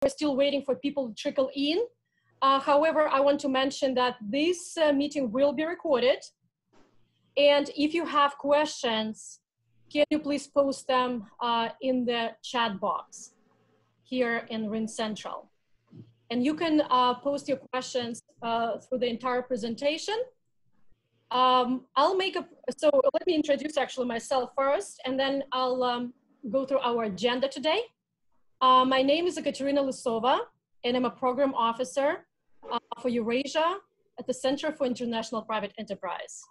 we're still waiting for people to trickle in. However, I want to mention that this meeting will be recorded. And if you have questions, can you please post them in the chat box here in RIN Central. And you can post your questions through the entire presentation. So let me introduce actually myself first, and then I'll go through our agenda today. My name is Ekaterina Lisova, and I'm a program officer for Eurasia at the Center for International Private Enterprise.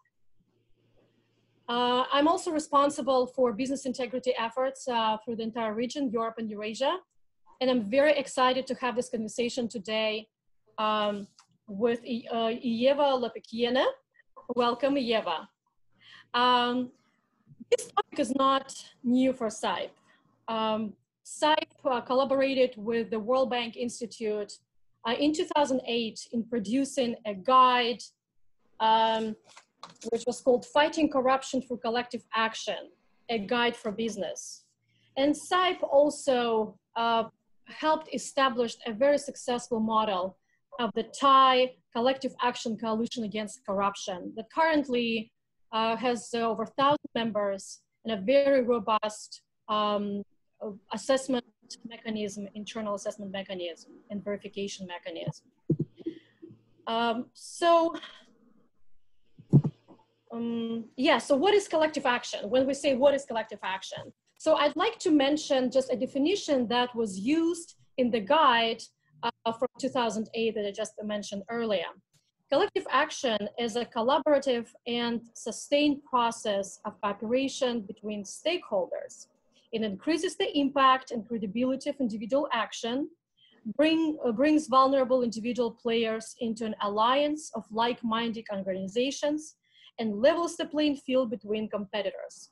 I'm also responsible for business integrity efforts through the entire region, Europe and Eurasia. And I'm very excited to have this conversation today with Ieva Lapeikiene. Welcome, Ieva. This topic is not new for SIPE. SIPE collaborated with the World Bank Institute in 2008 in producing a guide which was called Fighting Corruption Through Collective Action, a guide for business. And SIPE also helped establish a very successful model of the Thai Collective Action Coalition Against Corruption that currently has over 1,000 members and a very robust assessment mechanism, internal assessment mechanism, and verification mechanism. So what is collective action? When we say what is collective action? So I'd like to mention just a definition that was used in the guide from 2008 that I just mentioned earlier. Collective action is a collaborative and sustained process of cooperation between stakeholders. It increases the impact and credibility of individual action, brings vulnerable individual players into an alliance of like-minded organizations, and levels the playing field between competitors.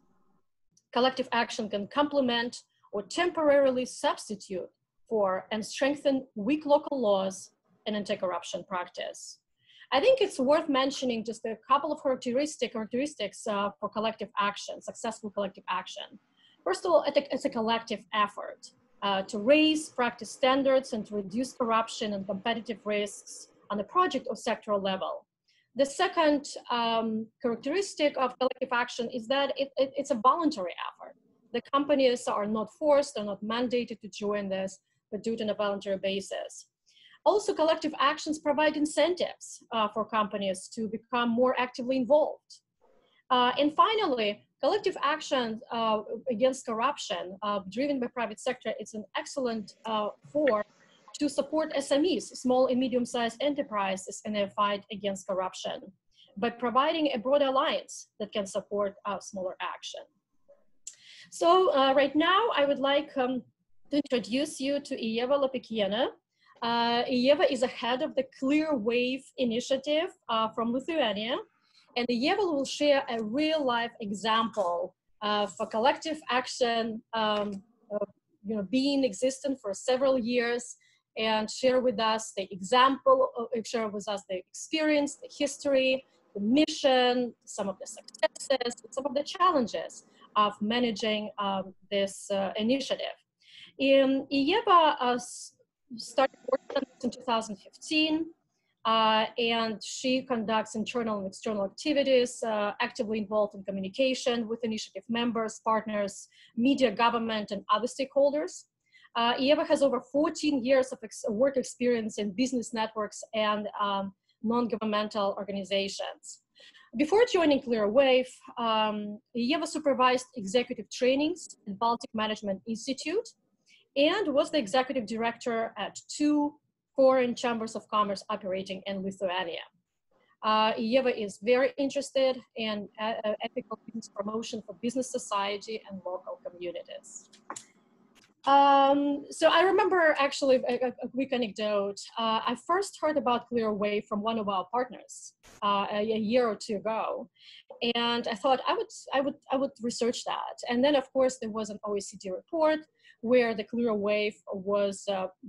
Collective action can complement or temporarily substitute for and strengthen weak local laws and anti-corruption practice. I think it's worth mentioning just a couple of characteristics for collective action, successful collective action. First of all, it's a collective effort to raise practice standards and to reduce corruption and competitive risks on the project or sectoral level. The second characteristic of collective action is that it's a voluntary effort. The companies are not forced, they're not mandated to join this, but do it on a voluntary basis. Also, collective actions provide incentives for companies to become more actively involved. And finally, collective action against corruption driven by private sector is an excellent form to support SMEs, small and medium-sized enterprises, in their fight against corruption by providing a broad alliance that can support smaller action. So right now, I would like to introduce you to Ieva Lapeikiene. Ieva is a head of the Clear Wave initiative from Lithuania, and Ieva will share a real-life example of a collective action being existent for several years, and share with us the example, share with us the experience, the history, the mission, some of the successes, some of the challenges of managing this initiative. Ieva started working on this in 2015, and she conducts internal and external activities, actively involved in communication with initiative members, partners, media, government, and other stakeholders. Ieva has over 14 years of work experience in business networks and non-governmental organizations. Before joining Clearwave, Ieva supervised executive trainings at Baltic Management Institute and was the executive director at 2 foreign chambers of commerce operating in Lithuania. Ieva is very interested in ethical business promotion for business society and local communities. So I remember actually a quick anecdote. I first heard about Clearwave from one of our partners a year or two ago, and I thought I would research that. And then of course there was an OECD report where the Clearwave was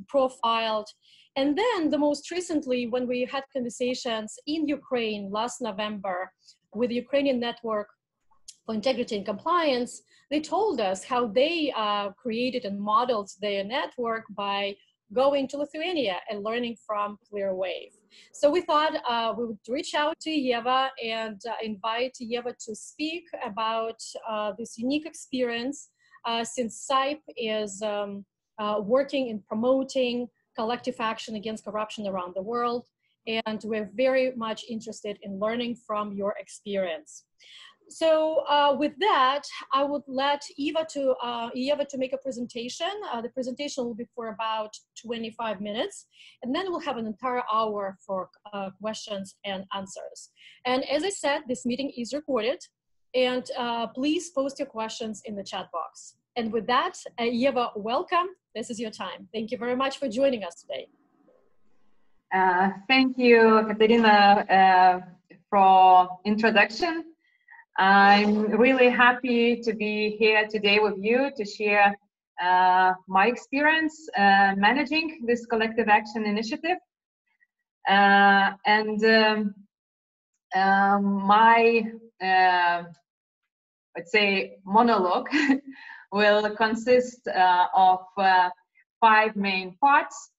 profiled. And then the most recently, when we had conversations in Ukraine last November with the Ukrainian Network for Integrity and Compliance, they told us how they created and modeled their network by going to Lithuania and learning from Clearwave. So we thought we would reach out to Ieva and invite Ieva to speak about this unique experience since SIPE is working in promoting collective action against corruption around the world. And we're very much interested in learning from your experience. So with that, I would let Ieva to make a presentation. The presentation will be for about 25 minutes, and then we'll have an entire hour for questions and answers. And as I said, this meeting is recorded, and please post your questions in the chat box. And with that, Ieva, welcome. This is your time. Thank you very much for joining us today. Thank you, Katerina, for introduction. I'm really happy to be here today with you to share my experience managing this collective action initiative. My, let's say, monologue will consist of 5 main parts.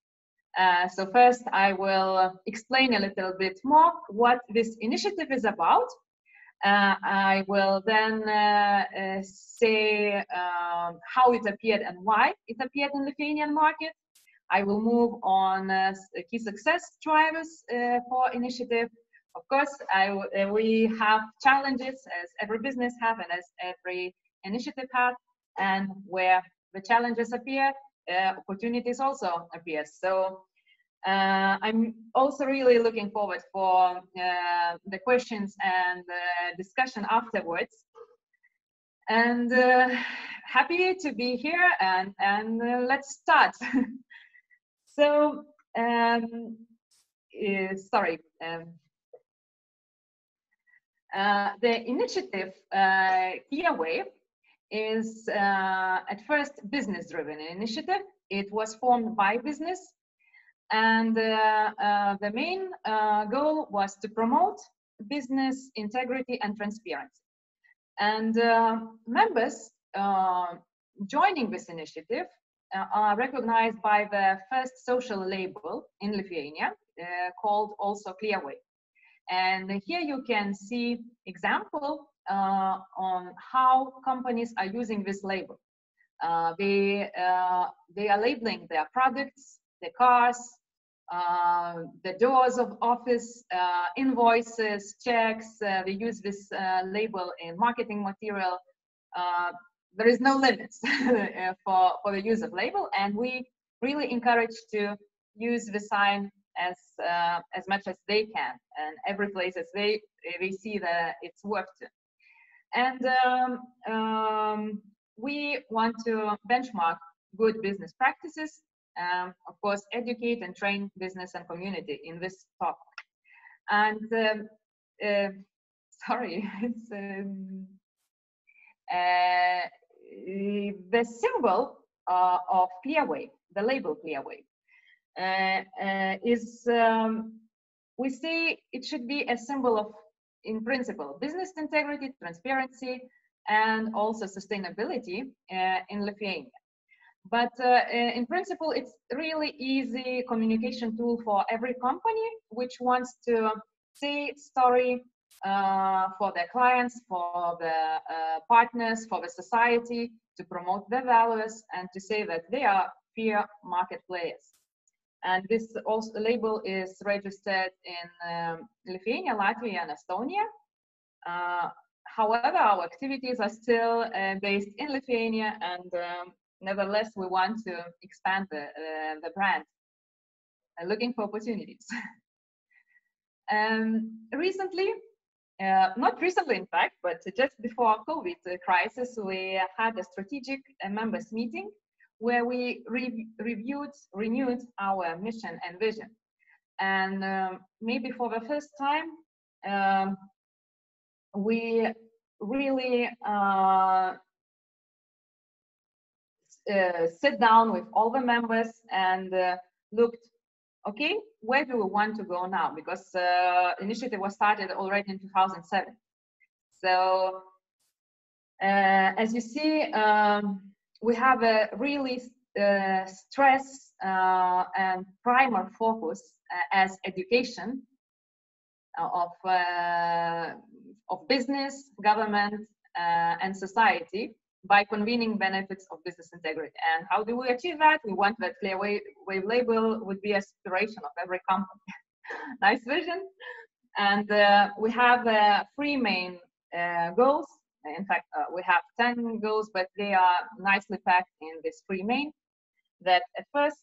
So first, I will explain a little bit more what this initiative is about. I will then say how it appeared and why it appeared in the Lithuanian market. I will move on key success drivers for initiative. Of course, we have challenges, as every business have and as every initiative have, and where the challenges appear, opportunities also appear. So I'm also really looking forward for the questions and discussion afterwards. And happy to be here, and let's start. So, sorry. The initiative Clearwave is at first business-driven initiative. It was formed by business. And the main goal was to promote business integrity and transparency. And members joining this initiative are recognized by the first social label in Lithuania called also Clearwave. And here you can see example on how companies are using this label. They are labeling their products, the cars, the doors of office, invoices, checks. They use this label in marketing material. There is no limits for the use of label, and we really encourage to use the sign as much as they can, and every place as they see that it's worth to. And we want to benchmark good business practices. Of course, educate and train business and community in this topic. And sorry, it's the symbol of Clearwave, the label Clearwave, is we say it should be a symbol of, in principle, business integrity, transparency, and also sustainability in Lithuania. But in principle, it's really easy communication tool for every company which wants to say story for their clients, for the partners, for the society, to promote their values and to say that they are fair market players. And this also label is registered in Lithuania, Latvia, and Estonia. However, our activities are still based in Lithuania, and nevertheless, we want to expand the brand, looking for opportunities. Recently, not recently in fact, but just before COVID crisis, we had a strategic members meeting where we renewed our mission and vision. And maybe for the first time, we really sit down with all the members and looked, okay, where do we want to go now? Because initiative was started already in 2007. So as you see, we have a really stress and primer focus as education of business, government, and society by convening benefits of business integrity. And how do we achieve that? We want that clear wave label would be aspiration of every company. Nice vision. And we have 3 main goals. In fact, we have 10 goals, but they are nicely packed in this 3 main. That at first,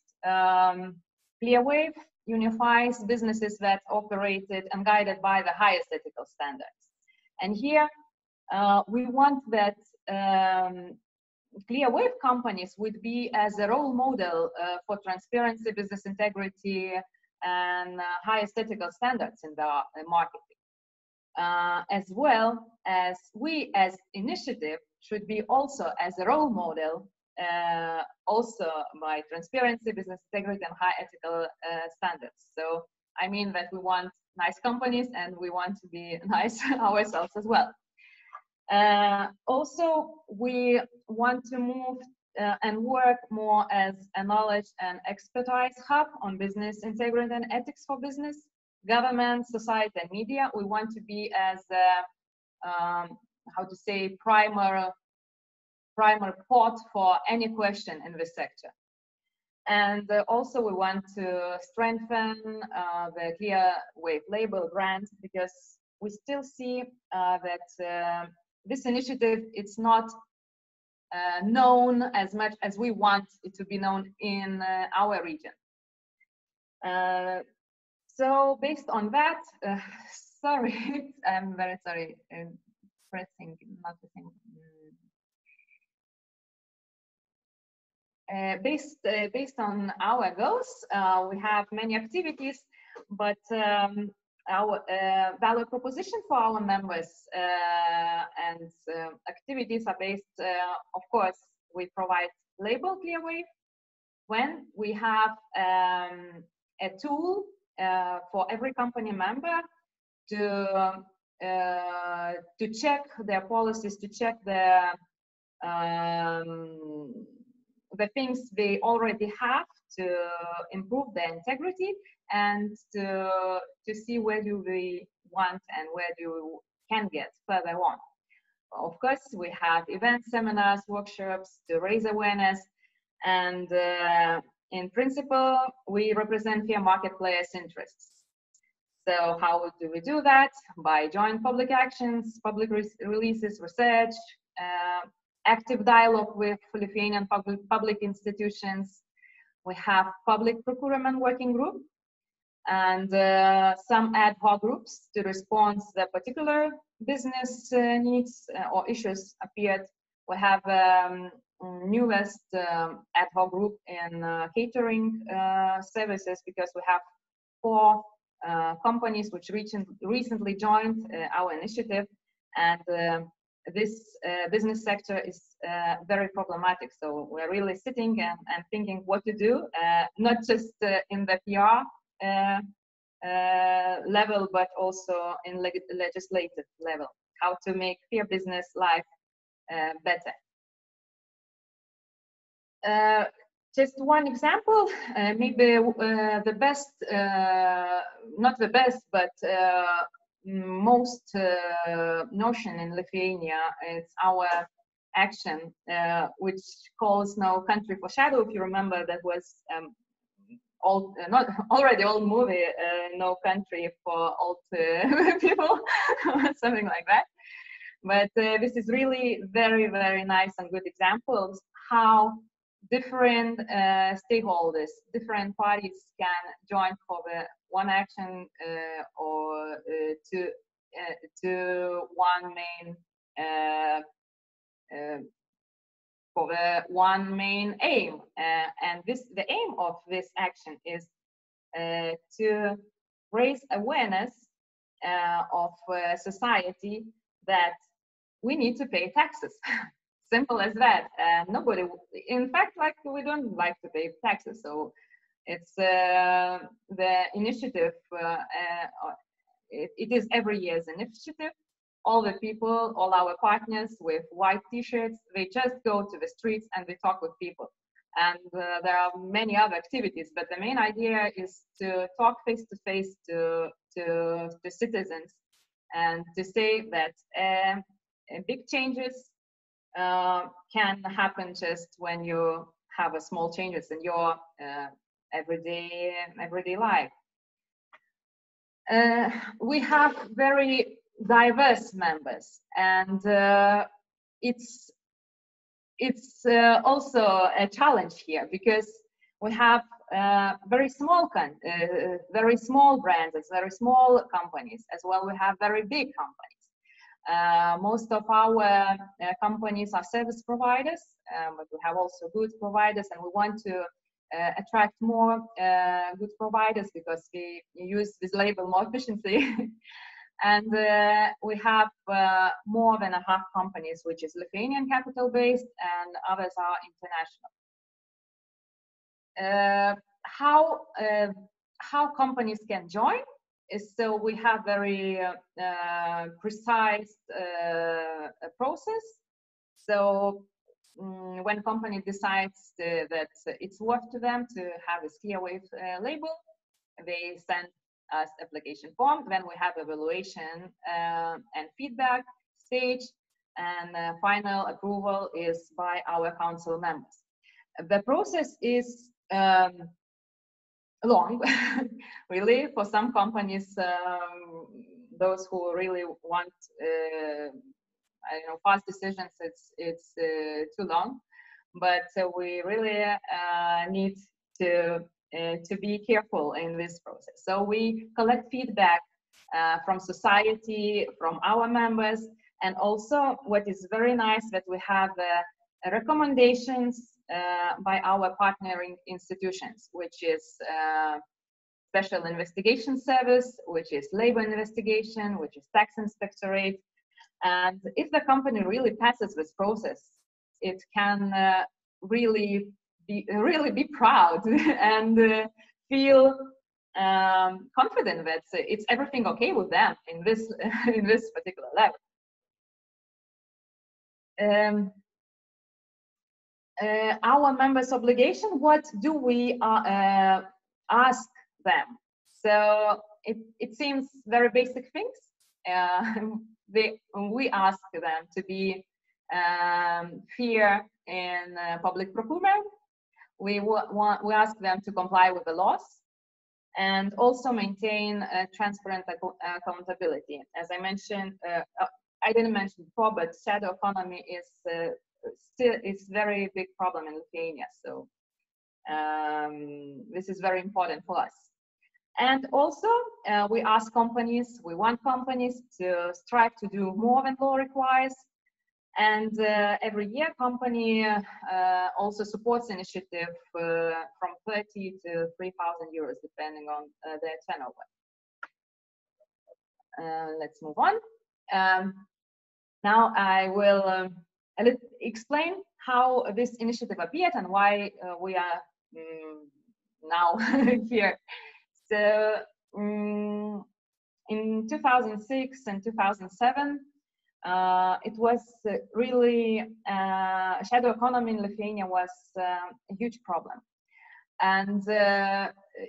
Clearwave unifies businesses that operated and guided by the highest ethical standards. And here, we want that Clearwave companies would be as a role model for transparency, business integrity, and highest ethical standards in the marketing. As well as we as initiative should be also as a role model also by transparency, business integrity, and high ethical standards. So I mean that we want nice companies and we want to be nice ourselves as well. Also, we want to move and work more as a knowledge and expertise hub on business integrity and ethics for business, government, society, and media. We want to be as how to say, primer pot for any question in this sector. And also we want to strengthen the Clearwave label brand, because we still see that this initiative, it's not known as much as we want it to be known in our region. So based on that, sorry, I'm very sorry, pressing not the same. Based on our goals, we have many activities, but our value proposition for our members and activities are based, of course, we provide label Clearwave when we have a tool for every company member to check their policies, to check the things they already have to improve their integrity, and to see where do we want and where do we can get further on. Of course, we have events, seminars, workshops to raise awareness, and in principle, we represent fair market players' interests. So how do we do that? By joint public actions, public releases, research, active dialogue with Lithuanian public institutions. We have public procurement working group and some ad hoc groups to respond to the particular business needs or issues appeared. We have newest ad hoc group in catering services, because we have 4 companies which recently joined our initiative, and this business sector is very problematic. So we're really sitting and thinking what to do, not just in the PR level, but also in legislative level, how to make fair business life better. Just one example, maybe the best, not the best, but most notion in Lithuania is our action, which calls No Country for Shadow. If you remember, that was old, not already old movie, No Country for Old People, something like that. But this is really very, very nice and good examples how different stakeholders, different parties can join for the one action or to one main for the one main aim, and the aim of this action is to raise awareness of society that we need to pay taxes. Simple as that. Nobody, in fact, like, we don't like to pay taxes. So it's the initiative. It is every year's initiative. All the people, all our partners with white T-shirts, they just go to the streets and they talk with people. and there are many other activities, but the main idea is to talk face to face to citizens and to say that big changes can happen just when you have a small changes in your everyday life. We have very diverse members, and it's also a challenge here, because we have very small brands, very small companies, as well we have very big companies. Most of our companies are service providers, but we have also goods providers, and we want to attract more good providers because we use this label more efficiently. And we have more than a half companies, which is Lithuanian capital based, and others are international. How companies can join is, so we have very precise process. So when company decides that it's worth to them to have a ski wave label, they send us application form. Then we have evaluation and feedback stage, and final approval is by our council members. The process is long, really. For some companies, those who really want I don't know, fast decisions, it's too long, but we really need to be careful in this process. So we collect feedback from society, from our members, and also what is very nice that we have recommendations by our partnering institutions, which is Special Investigation Service, which is Labor Investigation, which is Tax Inspectorate. And if the company really passes this process, it can really be proud and feel confident that it's everything okay with them in this in this particular level. Our members' obligation, what do we ask them? So it seems very basic things. We ask them to be fair in public procurement. We ask them to comply with the laws, and also maintain transparent accountability. As I mentioned, I didn't mention before, but shadow economy is still very big problem in Lithuania. So this is very important for us. And also, we want companies to strive to do more than law requires. And every year, company also supports initiative from 30 to 3,000 euros, depending on their turnover. Let's move on. Now I will explain how this initiative appeared and why we are now here. So in 2006 and 2007, it was really shadow economy in Lithuania was a huge problem, and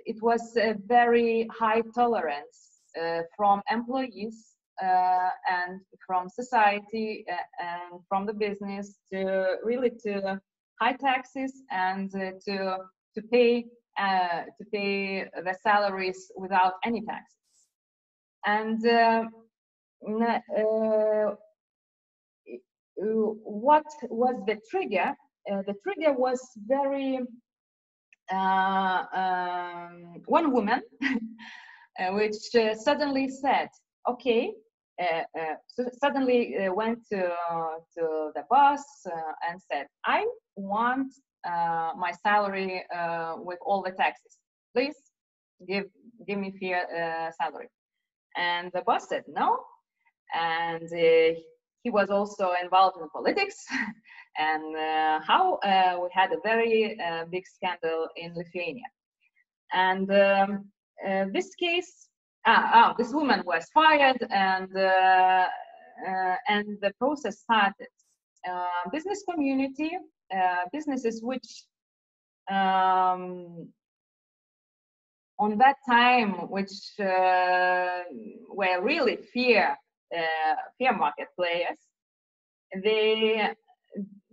it was a very high tolerance from employees and from society and from the business to high taxes and to pay the salaries without any taxes. And what was the trigger? The trigger was very one woman which suddenly said, okay, so suddenly went to the boss and said, I want my salary with all the taxes. Please give me fair salary. And the boss said no. And he was also involved in politics. And we had a very big scandal in Lithuania. And this case, this woman was fired, and the process started. Business community, businesses which on that time, which were really fear market players, they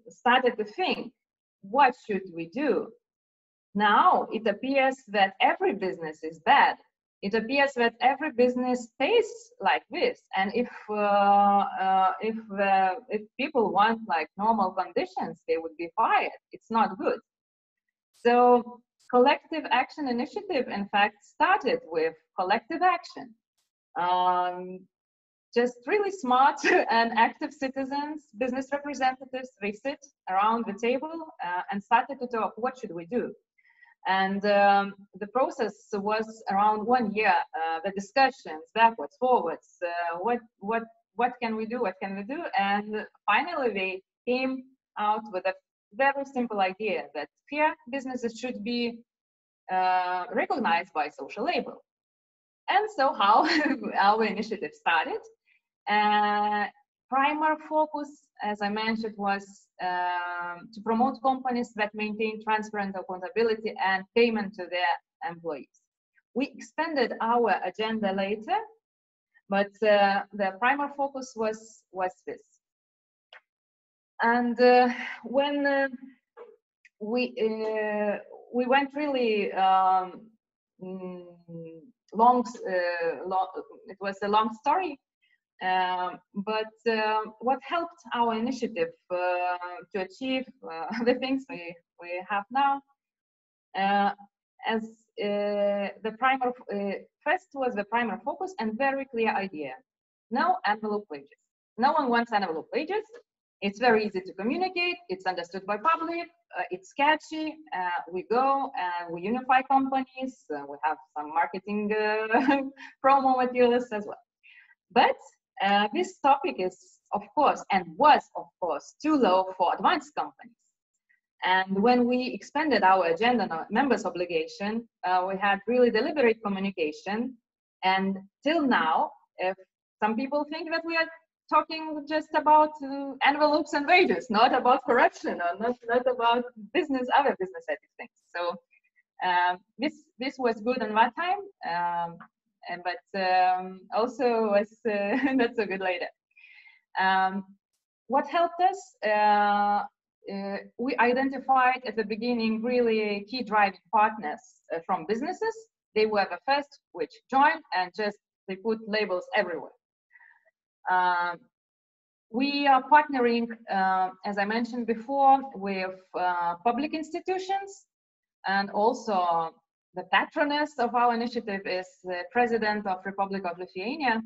started to think, what should we do? Now it appears that every business is bad. It appears that every business pays like this, and if people want like normal conditions, they would be fired. It's not good. So collective action initiative, in fact, started with collective action. Just really smart and active citizens, business representatives, they sit around the table and started to talk, what should we do? And the process was around 1 year, the discussions, backwards, forwards, what can we do, what can we do? And finally they came out with a very simple idea that fair businesses should be recognized by social label. And so how our initiative started. Primary focus, as I mentioned, was to promote companies that maintain transparent accountability and payment to their employees. We expanded our agenda later, but the primary focus was this. And when we went really long, it was a long story. But what helped our initiative to achieve the things we have now, as the primary, first was the primary focus and very clear idea. No envelope pages. No one wants envelope pages. It's very easy to communicate. It's understood by public. It's catchy. We go and we unify companies. We have some marketing promo materials as well. But this topic is, of course, and was, of course, too low for advanced companies. And when we expanded our agenda on members' obligation, we had really deliberate communication. And till now, if some people think that we are talking just about envelopes and wages, not about corruption, or not about business, other business ethics things. So this was good in that time. But also was not so good later. What helped us? We identified at the beginning really key driving partners from businesses. They were the first which joined and just they put labels everywhere. We are partnering, as I mentioned before, with public institutions, and also the patroness of our initiative is the President of Republic of Lithuania,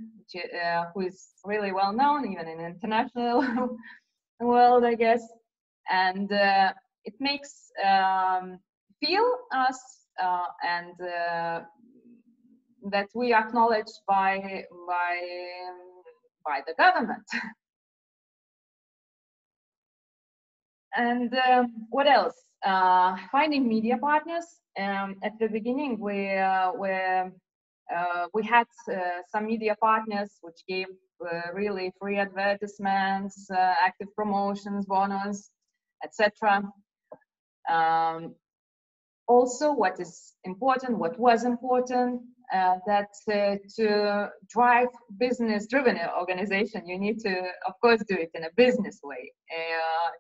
who is really well known even in international world, I guess. And it makes feel us and that we are acknowledged by the government. And what else? Finding media partners. At the beginning, we had some media partners which gave really free advertisements, active promotions, bonus, etc. Also, what is important, what was important, that to drive business-driven organization, you need to, of course, do it in a business way,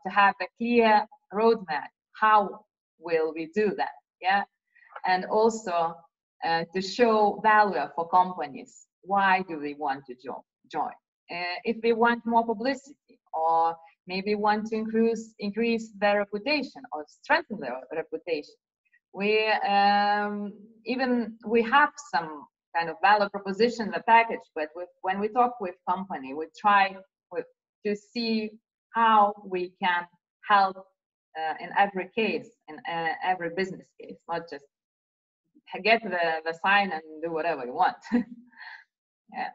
to have a clear roadmap. How will we do that? Yeah, and also to show value for companies. Why do they want to join? If they want more publicity, or maybe want to increase their reputation or strengthen their reputation. We have some kind of value proposition in the package, but when we talk with company, we try to see how we can help in every case, in every business case, not just get the sign and do whatever you want. Yeah.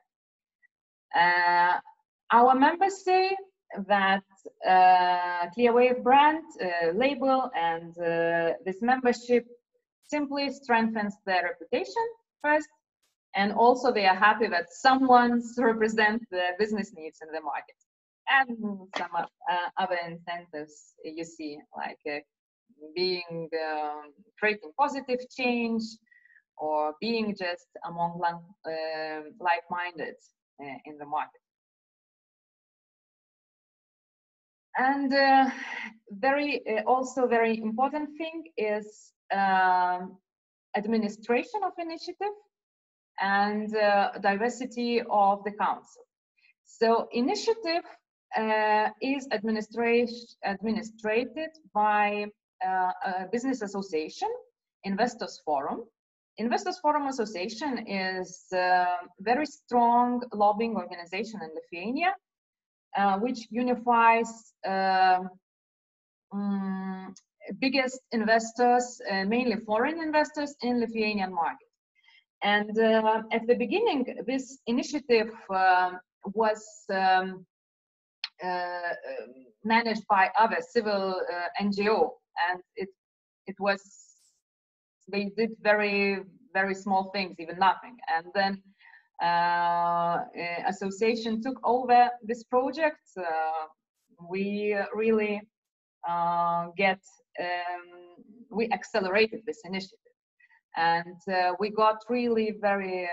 Our members say that Clearwave brand label and this membership simply strengthens their reputation first, and also they are happy that someone represents the business needs in the market, and some other incentives you see, like being creating positive change, or being just among like-minded in the market. And also very important thing is administration of initiative and diversity of the council. So initiative is administrated by a business association, Investors Forum. Investors Forum Association is a very strong lobbying organization in Lithuania, which unifies biggest investors, mainly foreign investors in Lithuanian market. And at the beginning, this initiative was managed by other civil NGO, and it was, they did very small things, even nothing. And then association took over this project. We really we accelerated this initiative, and we got really very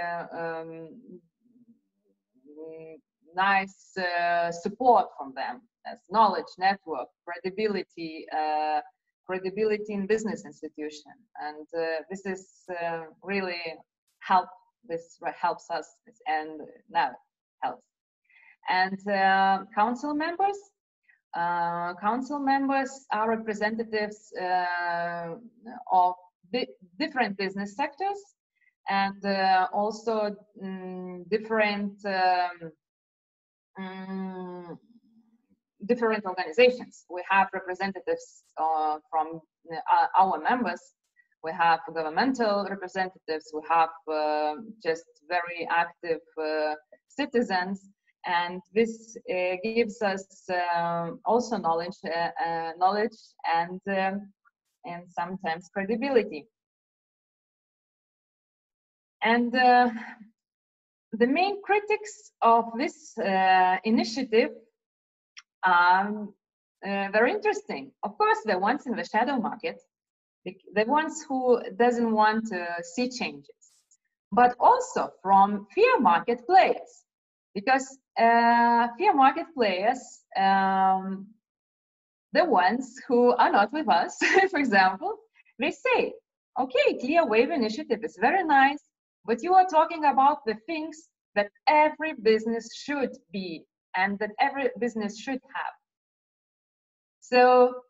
nice support from them, as knowledge, network, credibility, credibility in business institution, and this is really this helps us, and now helps. And council members are representatives of different business sectors, and also different organizations. We have representatives from our members. We have governmental representatives. We have just very active citizens, and this gives us also knowledge and sometimes credibility. And the main critics of this initiative are very interesting. Of course, the ones in the shadow market, the ones who doesn't want to see changes, but also from fair market players, because fair market players, the ones who are not with us, for example, they say, okay, clear wave initiative is very nice, but you are talking about the things that every business should be and that every business should have. So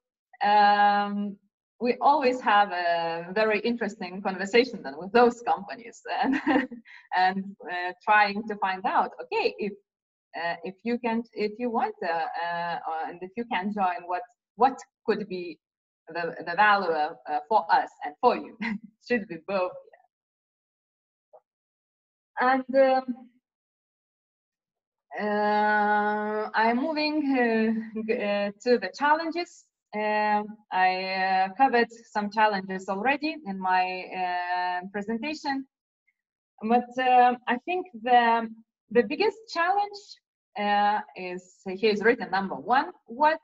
we always have a very interesting conversation then with those companies, and trying to find out, okay, if you want and if you can join, what could be the value for us and for you. Should be both. And I'm moving to the challenges. I covered some challenges already in my presentation, but I think the biggest challenge is, here is written number one: what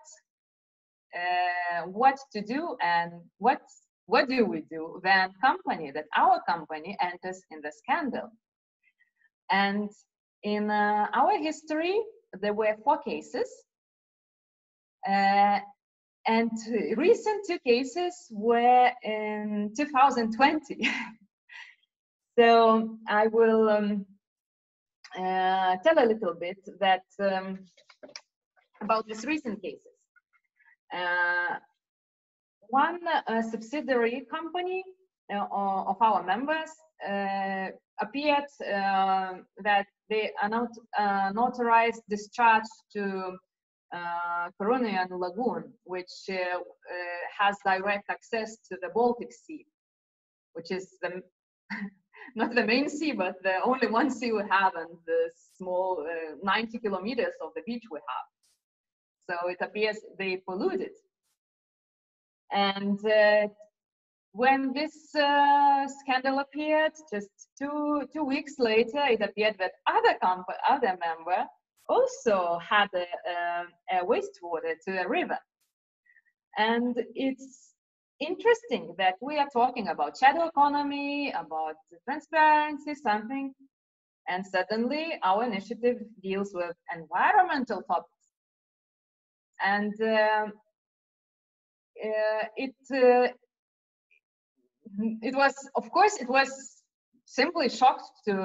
to do, and what do we do when our company enters in the scandal. And in our history, there were 4 cases, and recent 2 cases were in 2020. So I will tell a little bit that about these recent cases. One subsidiary company of our members appeared that they unauthorized discharge to Coronian Lagoon, which has direct access to the Baltic Sea, which is not the main sea, but the only one sea we have, and the small 90 kilometers of the beach we have. So it appears they polluted. And when this scandal appeared, just two weeks later, it appeared that other member also had a wastewater to a river. And it's interesting that we are talking about shadow economy, about transparency, something, and suddenly our initiative deals with environmental topics. And it was, of course, it was simply shocked to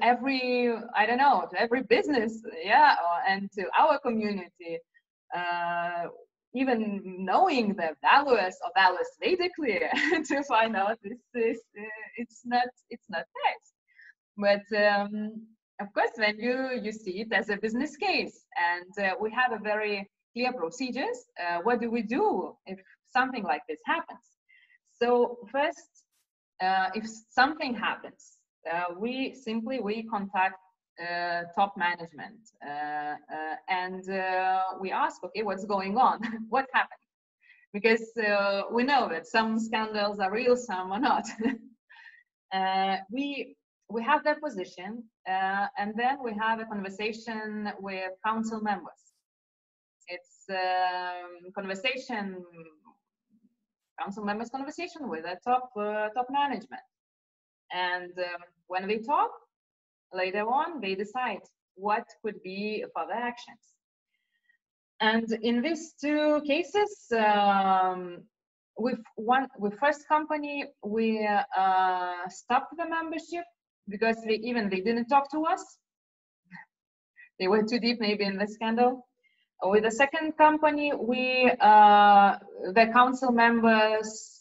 every, I don't know, to every business, yeah, and to our community. Even knowing the values of values very clear to find out this is it's not nice. But of course, when you see it as a business case, and we have a very clear procedures, what do we do if something like this happens? So first, if something happens, we contact top management and we ask, okay, what's going on? What's happening? Because we know that some scandals are real, some are not. We have that position, and then we have a conversation with council members. It's council members' conversation with the top management, and when we talk, later on, they decide what could be further actions. And in these two cases, with first company, we stopped the membership because they didn't talk to us. They were too deep maybe in the scandal. With the second company, the council members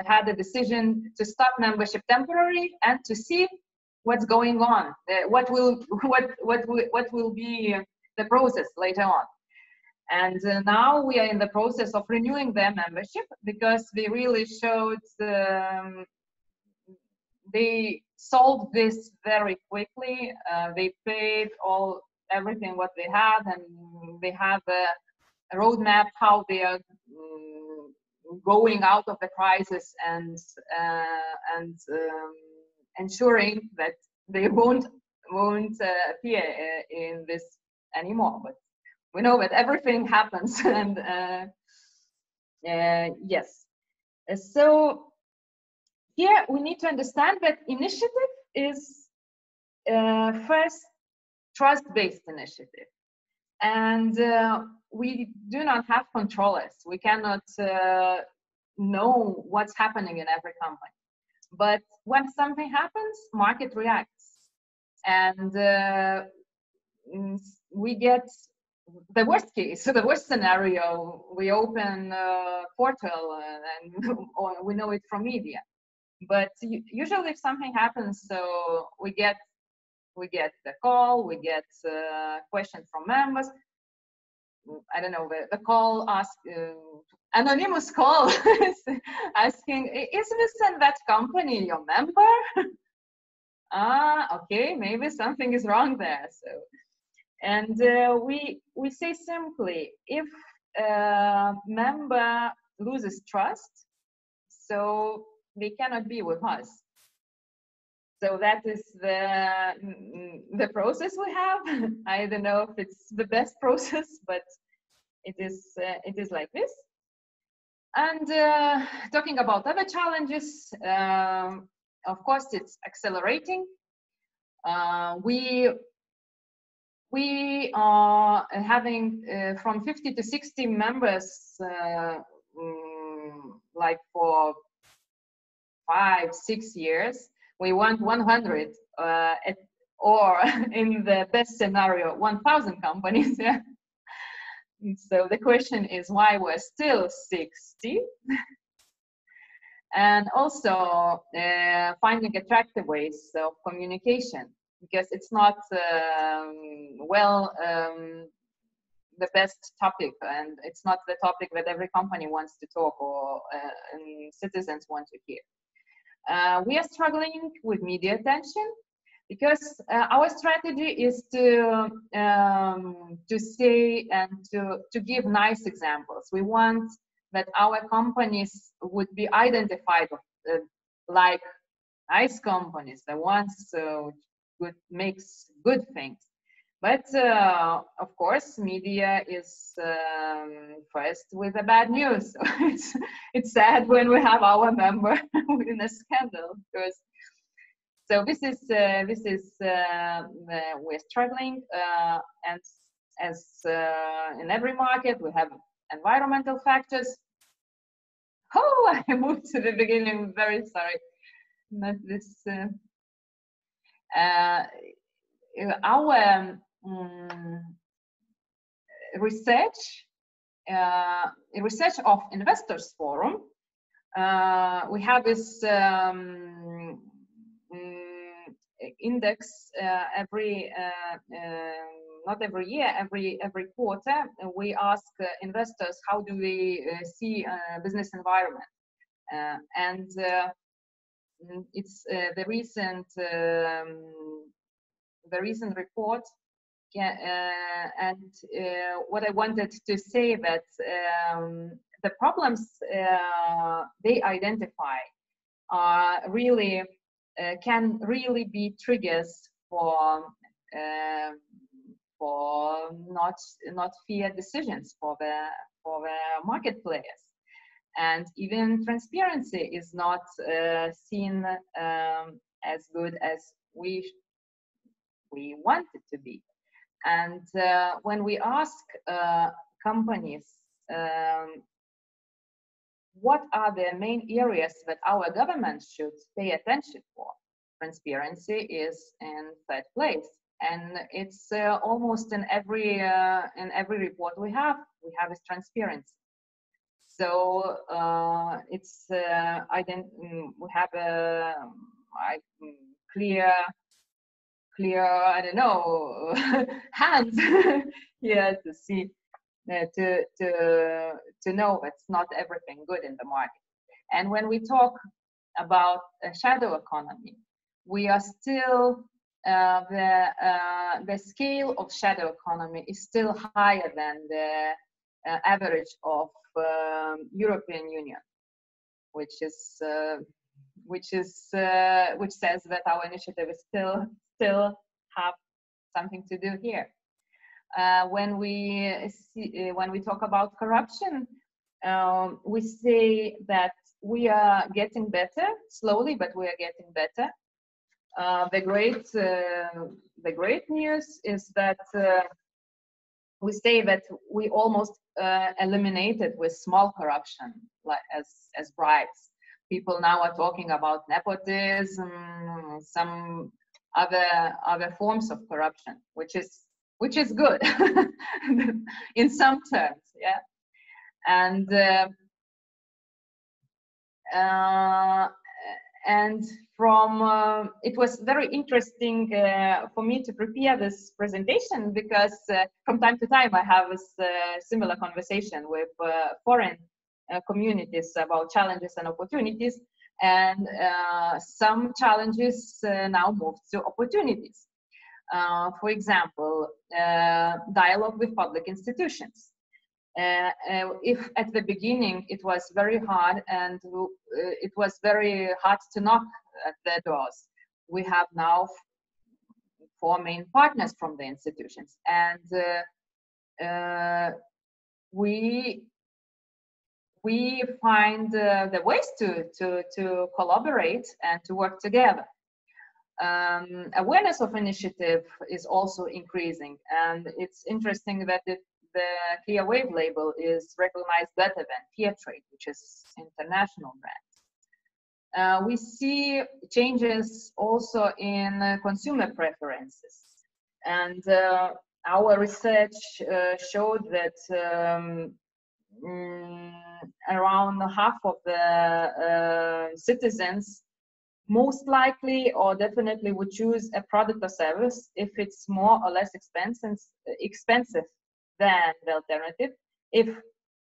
had a decision to stop membership temporarily and to see what's going on, what will be the process later on. And now we are in the process of renewing their membership because they really showed they solved this very quickly. They paid everything what they had, and they have a roadmap how they are going out of the crisis and ensuring that they won't appear in this anymore. But we know that everything happens, and yes. So here we need to understand that initiative is first trust-based initiative, and we do not have controllers. We cannot know what's happening in every company. But when something happens, market reacts, and we get the worst case, the worst scenario. We open a portal, and we know it from media. But usually, if something happens, so we get the call, we get questions from members. I don't know, the call anonymous call asking, is this and that company your member? Okay, maybe something is wrong there. So, and we say simply, if a member loses trust, so they cannot be with us. So that is the process we have. I don't know if it's the best process, but it is like this. And talking about other challenges, of course, it's accelerating. We are having from 50 to 60 members, like for 5-6 years. We want 100, or in the best scenario, 1,000 companies. Yeah. So the question is why we're still 60, and also finding attractive ways of communication, because it's not the best topic, and it's not the topic that every company wants to talk or citizens want to hear. We are struggling with media attention because our strategy is to say and to give nice examples. We want that our companies would be identified like nice companies, the ones who makes good things. But of course, media is first with the bad news. It's sad when we have our member in a scandal. Because so this is we're struggling, and as in every market, we have environmental factors. Oh, I moved to the beginning. Very sorry. Not this. Our research of Investors Forum. We have this index every not every year, every quarter. We ask investors how do we see business environment, and it's the recent report. And what I wanted to say that the problems they identify are really can really be triggers for not fair decisions for the market players, and even transparency is not seen as good as we want it to be. And when we ask companies what are the main areas that our government should pay attention for, transparency is in third place, and it's almost in every report we have this transparency. So it's we have a clear I don't know hands here to see to know it's not everything good in the market. And when we talk about a shadow economy, we are still the scale of shadow economy is still higher than the average of European Union, which says that our initiative is still have something to do here. When we talk about corruption, we say that we are getting better slowly, but we are getting better. The great news is that we say that we almost eliminated with small corruption, like as bribes. People now are talking about nepotism, some other forms of corruption, which is good in some terms, yeah. And from it was very interesting for me to prepare this presentation, because from time to time I have this similar conversation with foreign communities about challenges and opportunities, and some challenges now move to opportunities. For example, dialogue with public institutions. If at the beginning it was very hard, and it was very hard to knock at their doors, we have now 4 main partners from the institutions, and we find the ways to collaborate and to work together. Awareness of initiative is also increasing, and it's interesting that the Clear Wave label is recognized better than Fair Trade, which is international brand. We see changes also in consumer preferences, and our research showed that around half of the citizens most likely or definitely would choose a product or service if it's more or less expensive than the alternative, if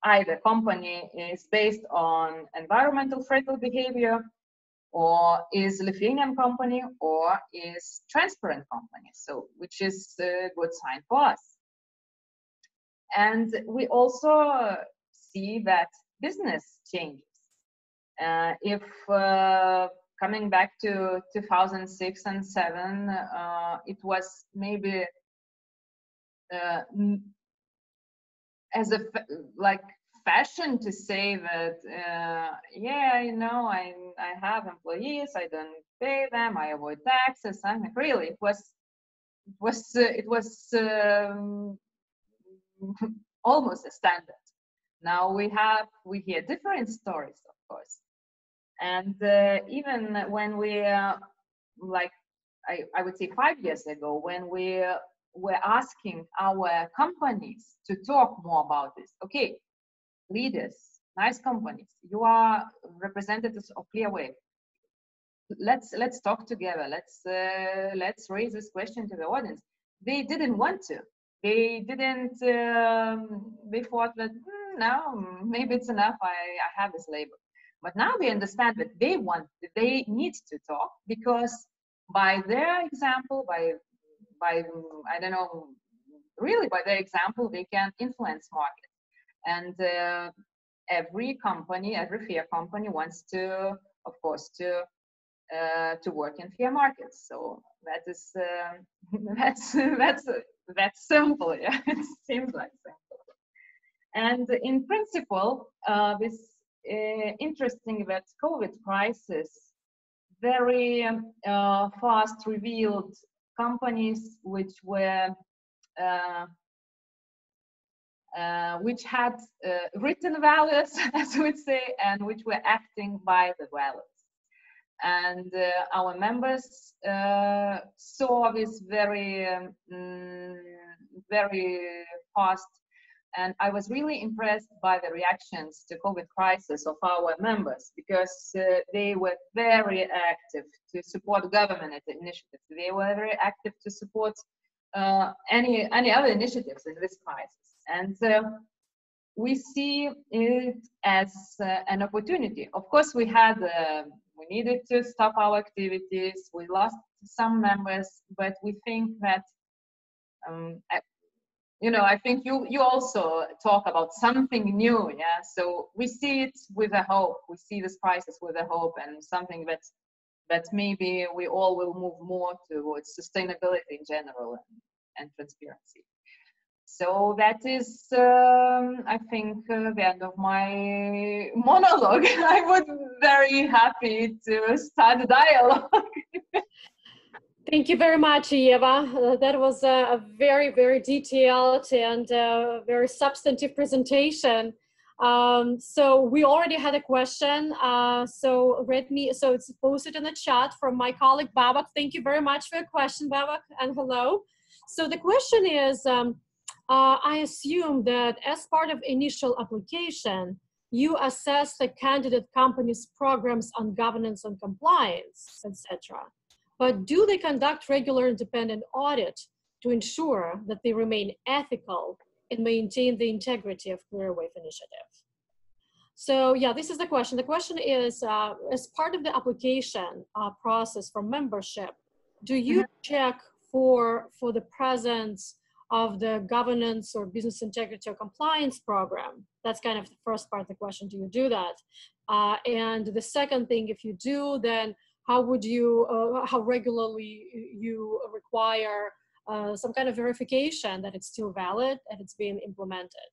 either company is based on environmental friendly behavior, or is Lithuanian company, or is transparent company, so which is a good sign for us. And we also see that business changes. If coming back to 2006 and 2007, it was maybe as a like fashion to say that yeah, you know, I have employees, I don't pay them, I avoid taxes. Something really, it was almost a standard. Now we hear different stories, of course, and even when we like I would say 5 years ago, when we were asking our companies to talk more about this. Okay, leaders, nice companies, you are representatives of Clearwave. Let's talk together. Let's raise this question to the audience. They didn't want to. They didn't. They thought that no, maybe it's enough. I have this label. But now they understand that they need to talk, because by their example, by I don't know, really by their example, they can influence market. And every company, every fair company wants to, of course, to work in fair markets. So that is that's simple. Yeah, it seems like simple. And in principle, this interesting that COVID crisis very fast revealed companies which were which had written values, as we would say, and which were acting by the values. And our members saw this very, very fast. And I was really impressed by the reactions to COVID crisis of our members, because they were very active to support government initiatives. They were very active to support any other initiatives in this crisis. And we see it as an opportunity. Of course, we needed to stop our activities. We lost some members, but we think that, I think you also talk about something new, yeah. So we see it with a hope. We see this crisis with a hope, and something that maybe we all will move more towards sustainability in general and transparency. So that is, I think, the end of my monologue. I would be very happy to start a dialogue. Thank you very much, Ieva. That was a very, very detailed and very substantive presentation. So we already had a question. So it's posted in the chat from my colleague Babak. Thank you very much for your question, Babak, and hello. So the question is, I assume that as part of initial application, you assess the candidate company's programs on governance and compliance, etc. But do they conduct regular independent audit to ensure that they remain ethical and maintain the integrity of Clearwave initiative? So yeah, this is the question. The question is, as part of the application process for membership, do you check for the presence of the governance or business integrity or compliance program? That's kind of the first part of the question. Do you do that? And the second thing, if you do, then how regularly you require some kind of verification that it's still valid and it's being implemented?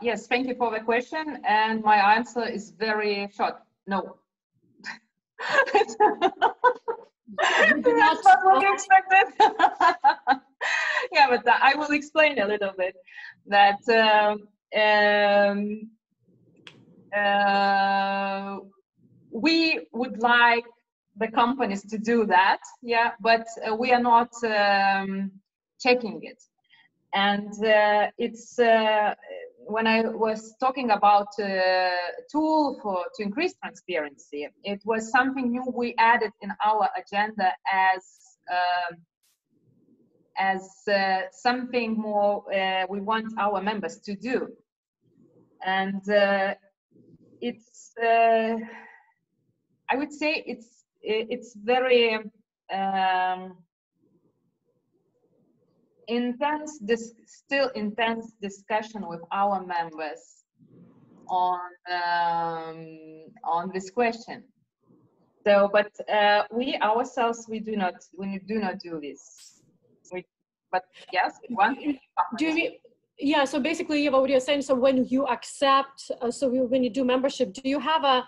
Yes, thank you for the question. And my answer is very short. No. That's not what you expected. Yeah, but I will explain a little bit that we would like the companies to do that, yeah, but we are not checking it. And it's when I was talking about a tool to increase transparency, it was something new we added in our agenda as something more we want our members to do. And it's I would say it's very intense discussion with our members on this question. So, but we ourselves, we do not do this. but yes, one. Do you, yeah, so basically, Eva, what you're saying, so when you accept, when you do membership, do you have a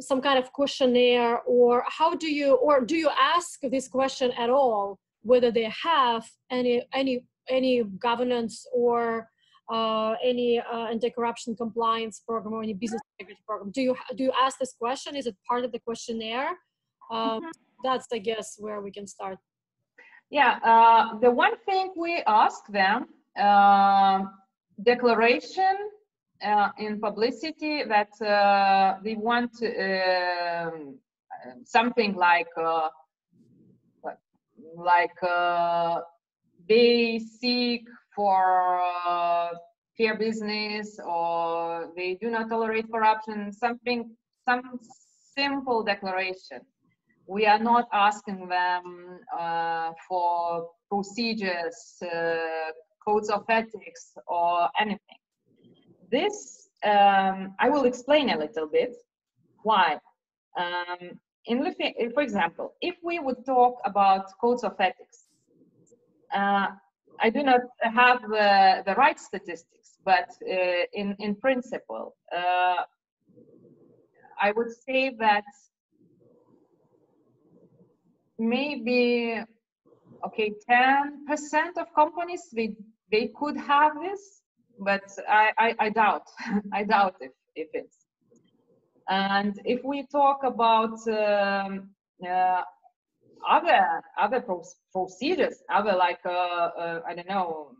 some kind of questionnaire, or how do you, or do you ask this question at all, whether they have any governance or any anti-corruption compliance program or any business integrity program? Do you ask this question? Is it part of the questionnaire? That's, I guess, where we can start. Yeah, the one thing we ask them, declaration in publicity that they want something like they seek for fair business, or they do not tolerate corruption, some simple declaration. We are not asking them for procedures, codes of ethics, or anything. This, I will explain a little bit why. In Lithuania, for example, if we would talk about codes of ethics, I do not have the right statistics, but in principle, I would say that maybe, okay, 10% of companies, they could have this, but I doubt, I doubt if it's. And if we talk about other procedures, other like I don't know,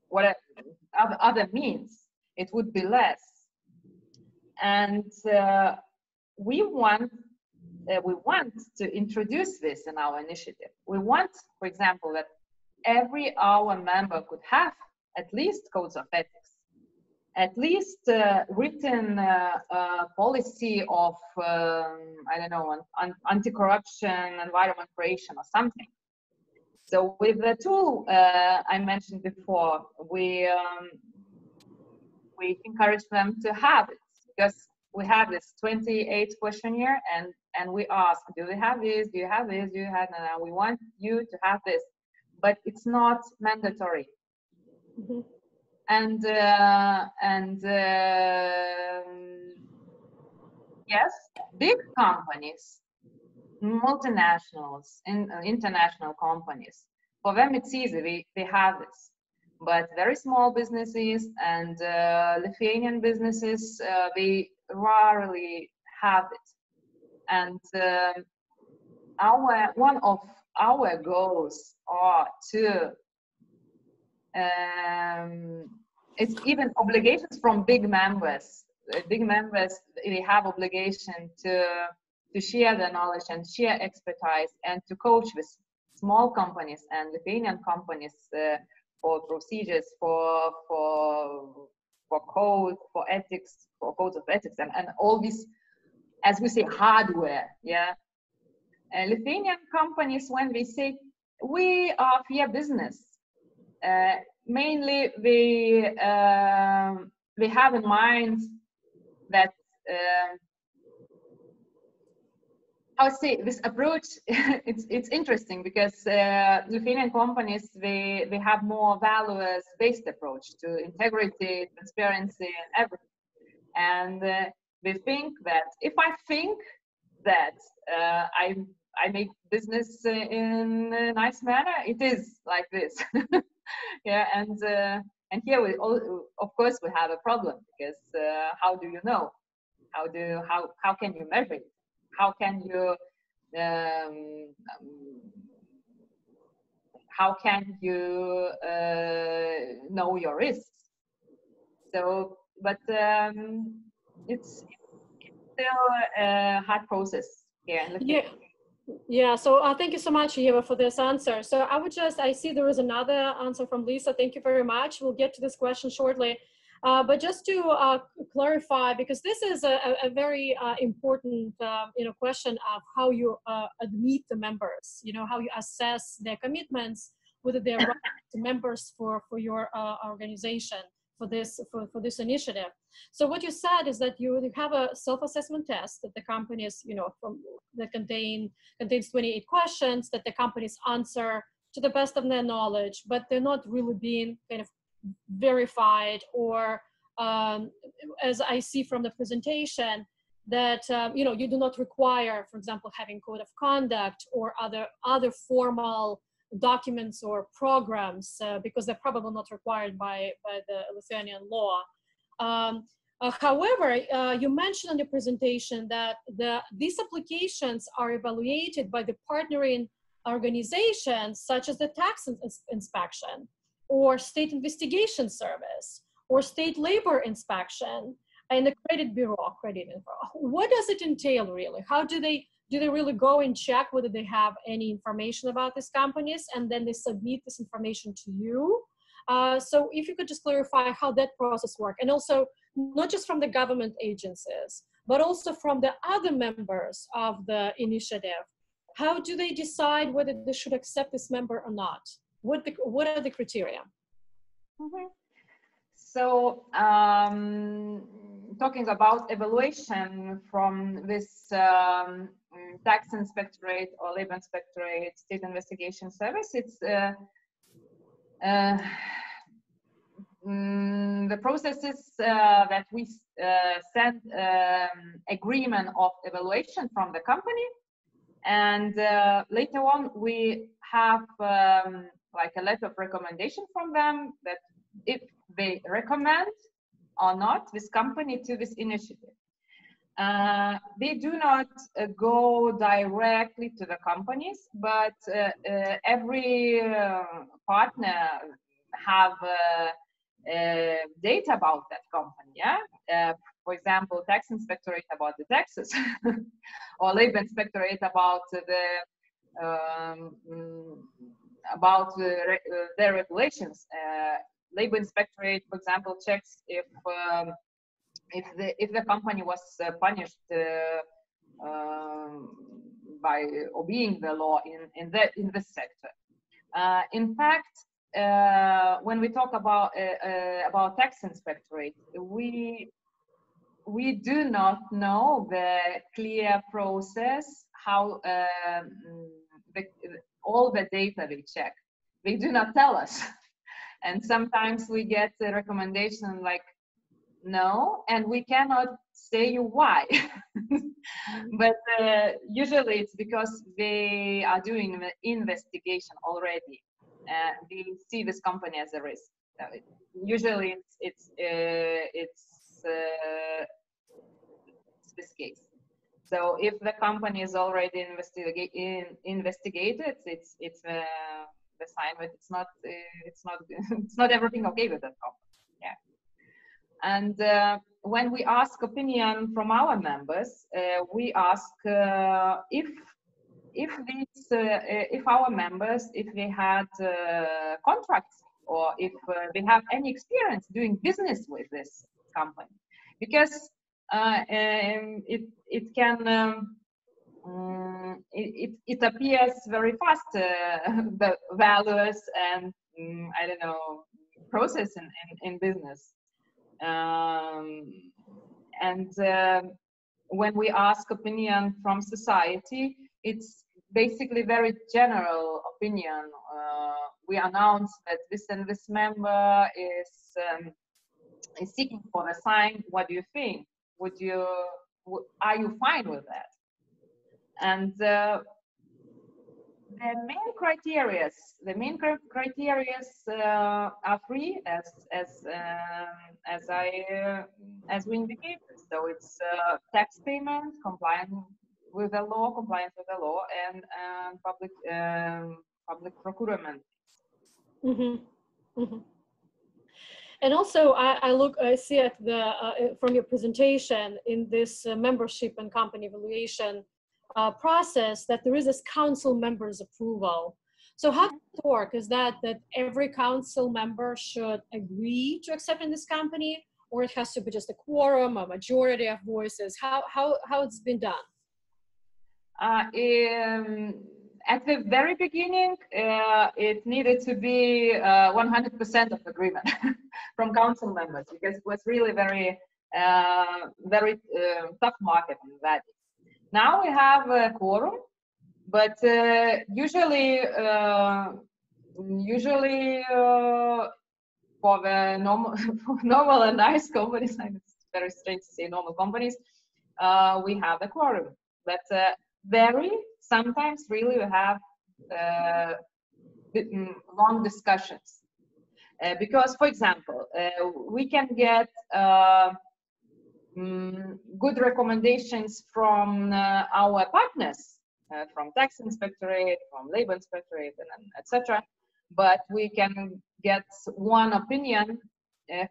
what other means, it would be less. And we want to introduce this in our initiative. We want, for example, that every our member could have at least codes of ethics, at least written policy of I don't know, anti-corruption, environment creation, or something. So with the tool I mentioned before, we encourage them to have it, because we have this 28 questionnaire, and we ask, do you have this? Do you have this? Do you have? No, we want you to have this, but it's not mandatory. Mm-hmm. And yes, big companies, multinationals, and international companies, for them it's easy. They have this. But very small businesses and Lithuanian businesses, they rarely have it. And one of our goals are to, it's even obligations from big members. Big members, they have obligation to share their knowledge and share expertise, and to coach with small companies and Lithuanian companies for procedures, for code, for ethics, for codes of ethics, and all this, as we say, hardware. Yeah, Lithuanian companies, when they say we are fair business, mainly they have in mind that I would say this approach, it's interesting, because Lithuanian companies, they have more values-based approach to integrity, transparency, and everything. And they think that if I think that I make business in a nice manner, it is like this. Yeah, and here we all, of course, we have a problem, because how do you know? How can you measure it? How can you know your risks? So, but it's still a hard process here in Lithuania. Yeah, so thank you so much, Ieva, for this answer. So I see there is another answer from Lisa. Thank you very much. We'll get to this question shortly. But just to clarify, because this is a very important question of how you admit the members, how you assess their commitments, whether they're right members for your organization. for this initiative. So what you said is that you have a self-assessment test that the companies, that contains 28 questions that the companies answer to the best of their knowledge, but they're not really being kind of verified, or as I see from the presentation, that you do not require, for example, having code of conduct or other formal documents or programs, because they're probably not required by the Lithuanian law. However, you mentioned in the presentation that these applications are evaluated by the partnering organizations such as the tax inspection or state investigation service or state labor inspection and the credit bureau. What does it entail really? How do they really go and check whether they have any information about these companies, and then they submit this information to you? So if you could just clarify how that process works, and also not just from the government agencies, but also from the other members of the initiative. How do they decide whether they should accept this member or not? What are the criteria? Mm-hmm. So talking about evaluation from this tax inspectorate or labor inspectorate, state investigation service, it's the processes that we send agreement of evaluation from the company, and later on we have like a letter of recommendation from them that if they recommend or not this company to this initiative. They do not go directly to the companies, but every partner have data about that company. Yeah. For example, tax inspectorate about the taxes, or labor inspectorate about their regulations. Labor inspectorate, for example, checks if the company was punished by obeying the law in this sector. In fact, when we talk about tax inspectorate, we do not know the clear process how all the data they check. They do not tell us. And sometimes we get a recommendation like no, and we cannot say you why. But usually it's because they are doing the investigation already. They see this company as a risk. Usually it's this case. So if the company is already investigated, it's the sign that it's not everything okay with that company. Yeah. And when we ask opinion from our members, we ask if our members, if they had contracts, or if they have any experience doing business with this company, because it can it appears very fast, the values and I don't know, process in business. And when we ask opinion from society, it's basically very general opinion. We announce that this and this member is seeking for a sign. What do you think? Are you fine with that? And the main criteria are three, as we indicated. So it's tax payment, compliance with the law, and public procurement. Mm-hmm. Mm-hmm. And also, I see at from your presentation in this membership and company evaluation process that there is this council members approval. So how does it work? Is that every council member should agree to accepting this company, or it has to be just a quorum, a majority of voices? How it's been done? at the very beginning, it needed to be 100% of agreement from council members, because it was really very tough market on that. Now we have a quorum, but usually for the normal and nice companies, it's very strange to say normal companies, we have a quorum. But sometimes really we have long discussions. Because, for example, we can get good recommendations from our partners, from tax inspectorate, from labor inspectorate, and etc. But we can get one opinion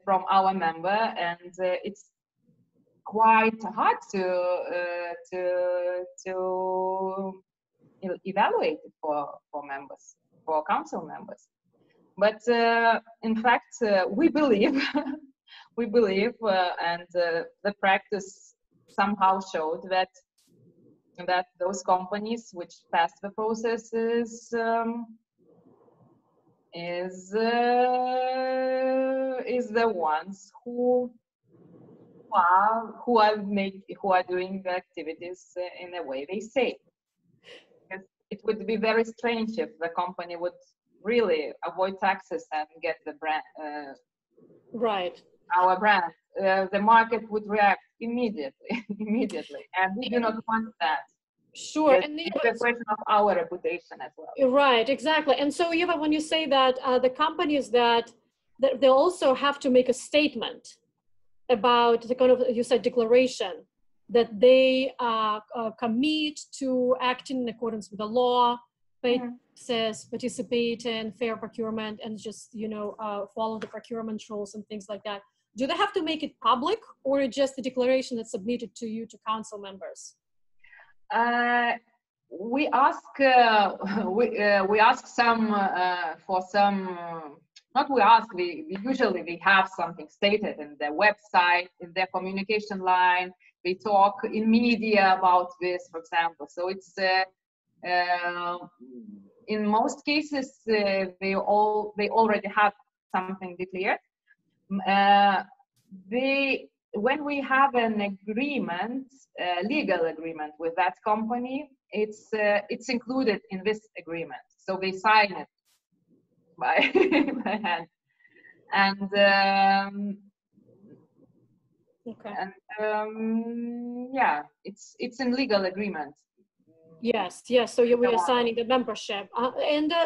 from our member, and it's quite hard to evaluate it for members, for council members. But in fact, we believe, and the practice somehow showed that those companies which passed the processes is the ones who are doing the activities in the way they say. Because it would be very strange if the company would really avoid taxes and get the brand, right? Our brand. The market would react immediately, and we do not want that. Sure, and it's a question of our reputation as well. Right, exactly. And so, Ieva, when you say that the companies that they also have to make a statement about the kind of, you said, declaration that they commit to acting in accordance with the law, pay taxes, participate in fair procurement, and just follow the procurement rules and things like that. Do they have to make it public, or just the declaration that's submitted to you, to council members? We ask some for some. Not we ask. We usually have something stated in their website, in their communication line. They talk in media about this, for example. So it's in most cases they already have something declared. When we have an agreement, legal agreement with that company, it's included in this agreement. So they sign it by hand, and okay. And yeah, it's in legal agreement. Yes. So we are signing the membership.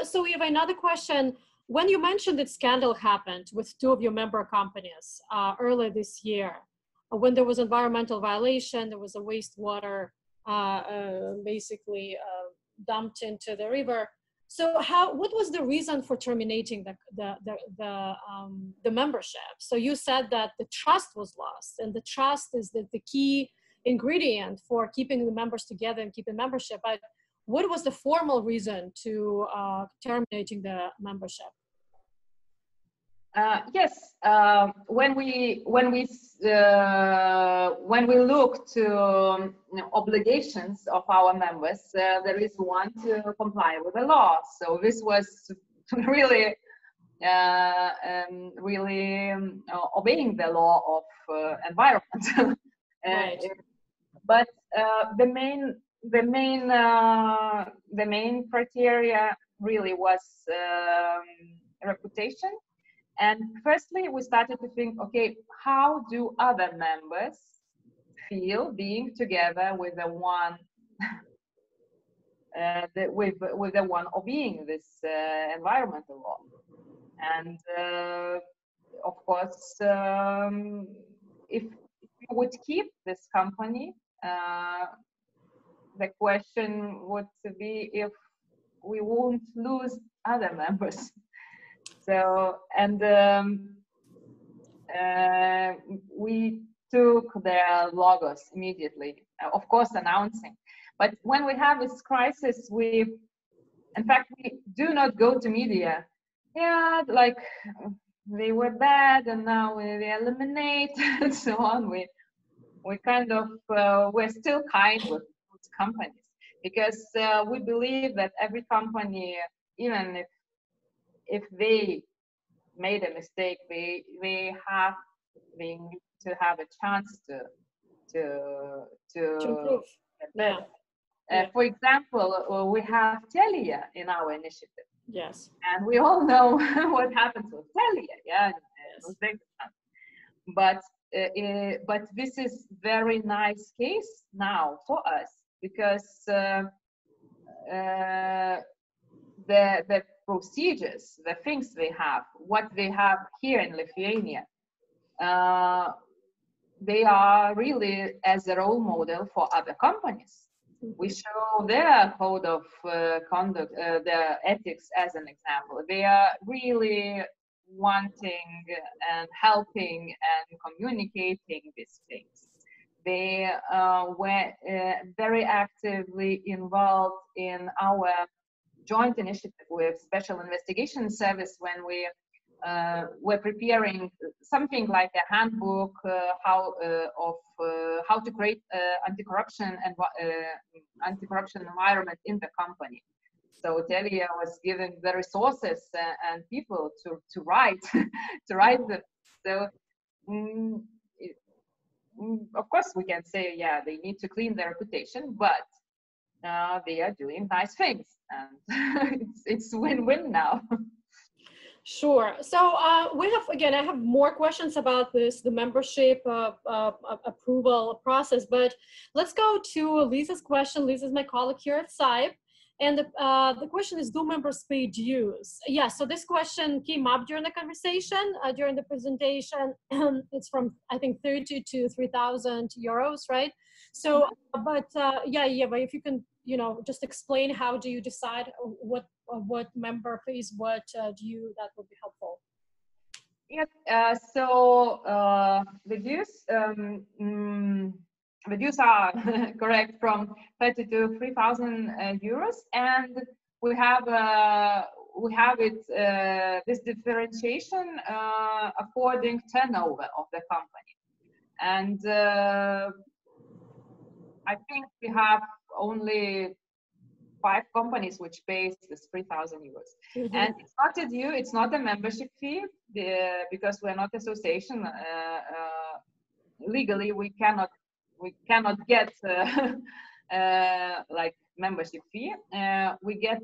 So we have another question. When you mentioned that scandal happened with two of your member companies earlier this year, when there was environmental violation, there was a wastewater basically dumped into the river. So what was the reason for terminating the membership? So you said that the trust was lost, and the trust is the key ingredient for keeping the members together and keeping membership. But what was the formal reason to terminating the membership? Yes, when we look to obligations of our members, there is one to comply with the law. So this was really obeying the law of environment. Right. But the main criteria really was reputation. And firstly, we started to think, okay, how do other members feel being together with the one, with the one obeying this environmental law? And of course, if we would keep this company, the question would be if we won't lose other members. So, and we took their logos immediately, of course, announcing. But when we have this crisis, in fact, we do not go to media. Yeah, like they were bad and now we eliminate and so on. We kind of, we're still kind with companies. because we believe that every company, even if they made a mistake, they need to have a chance to improve. get better. Yeah. For example, we have Telia in our initiative. Yes. And we all know what happens with Telia, yeah, in Uzbekistan. But this is very nice case now for us, because the procedures, the things they have, what they have here in Lithuania, they are really as a role model for other companies. We show their code of conduct, their ethics as an example. They are really wanting and helping and communicating these things. They were very actively involved in our joint initiative with Special Investigation Service when we we're preparing something like a handbook how to create anti-corruption and anti-corruption environment in the company. So Telia was given the resources and people to write to write them. So of course we can say, yeah, they need to clean their reputation, but they are doing nice things, and it's win-win now. Sure. So we have, again, I have more questions about this, the membership approval process, but let's go to Lisa's question. Lisa's my colleague here at SIPE. And the question is, do members pay dues? Yeah, so this question came up during the conversation, during the presentation. It's from, I think, 30 to 3,000 euros, right? So, but yeah, if you can, just explain how do you decide what member pays what due, that would be helpful. Yes, so the dues are correct from 30 to 3,000 euros, and we have this differentiation according turnover of the company, and I think we have only 5 companies which pays this 3,000 euros. Mm-hmm. And it's not a due, it's not a membership fee, because we're not association. Legally, we cannot get like membership fee. We get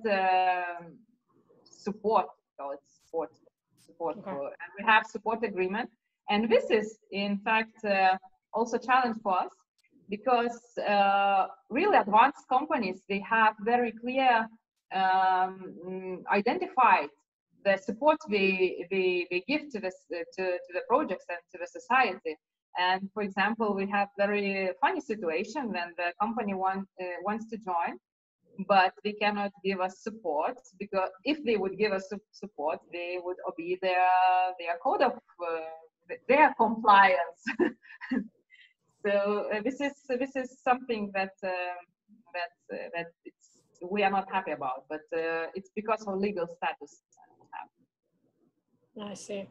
support, so it's support. Okay. And we have support agreement, and this is in fact also a challenge for us, because really advanced companies, they have very clear identified the support they give to the projects and to the society. And for example, we have very funny situation when the company wants to join, but they cannot give us support, because if they would give us support, they would obey their code of their compliance. So this is something that we are not happy about, but it's because of legal status. I see.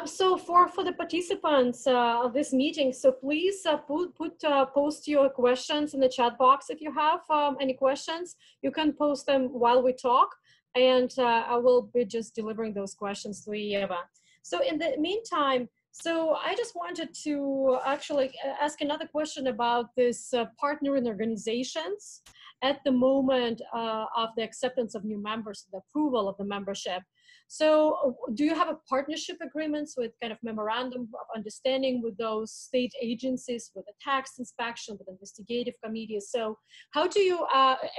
So for the participants of this meeting, so please post your questions in the chat box. If you have any questions, you can post them while we talk, and I will be just delivering those questions to Ieva. So in the meantime, so I just wanted to actually ask another question about this partnering organizations at the moment of the acceptance of new members, the approval of the membership. So do you have a partnership agreements with kind of memorandum of understanding with those state agencies, with the tax inspection, with investigative committees? So how do you,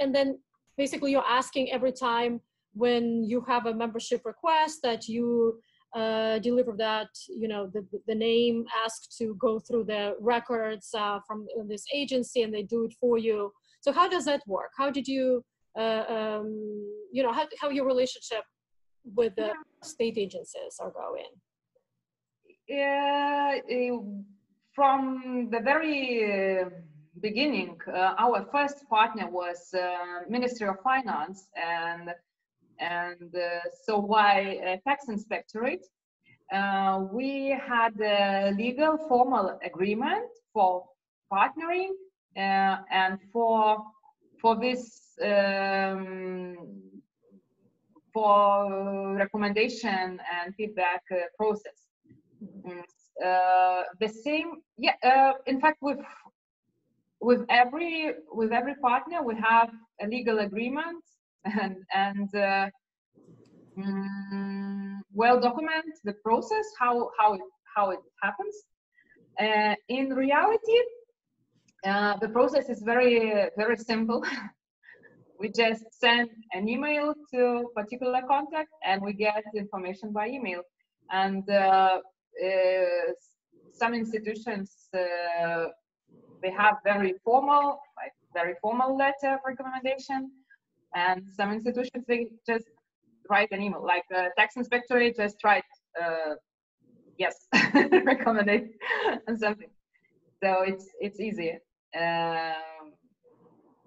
and then basically you're asking every time when you have a membership request that you deliver that, the name asked to go through the records from this agency, and they do it for you. So how does that work? How did you, how your relationship with the state agencies are going? From the very beginning, our first partner was Ministry of Finance, and so why tax inspectorate. We had a legal formal agreement for partnering and for for this for recommendation and feedback process. The same, yeah. In fact, with every partner, we have a legal agreement and well document the process, how it happens. In reality, the process is very simple. We just send an email to particular contact and we get information by email. And some institutions, they have very formal letter of recommendation, and some institutions, they just write an email, like the tax inspectorate just write yes, recommendation and something. So it's easy.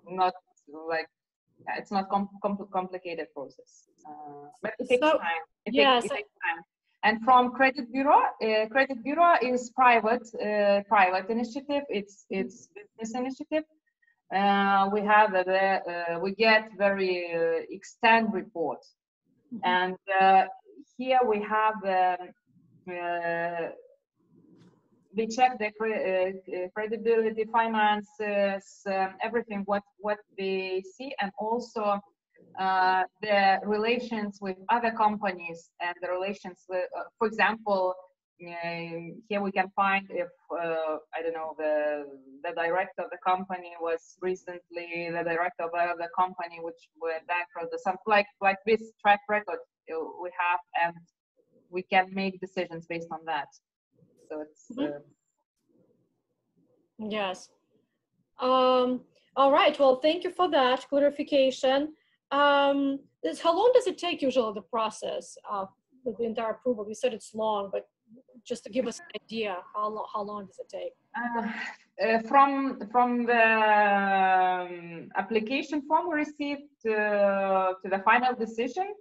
Not like, it's not complicated process, but it takes time. It takes time. And from credit bureau is private initiative. It's business initiative. We have we get very extend report, and here we have we check the credibility, finances, everything what they see, and also the relations with other companies and the relations with, for example, here we can find if I don't know, the director of the company was recently the director of the company which were bankrupt, or something like this track record we have, and we can make decisions based on that. So it's yes. All right. Well, thank you for that clarification. How long does it take usually, the process of the entire approval? You said it's long, but just to give us an idea, how long does it take? From the application form we received to the final decision,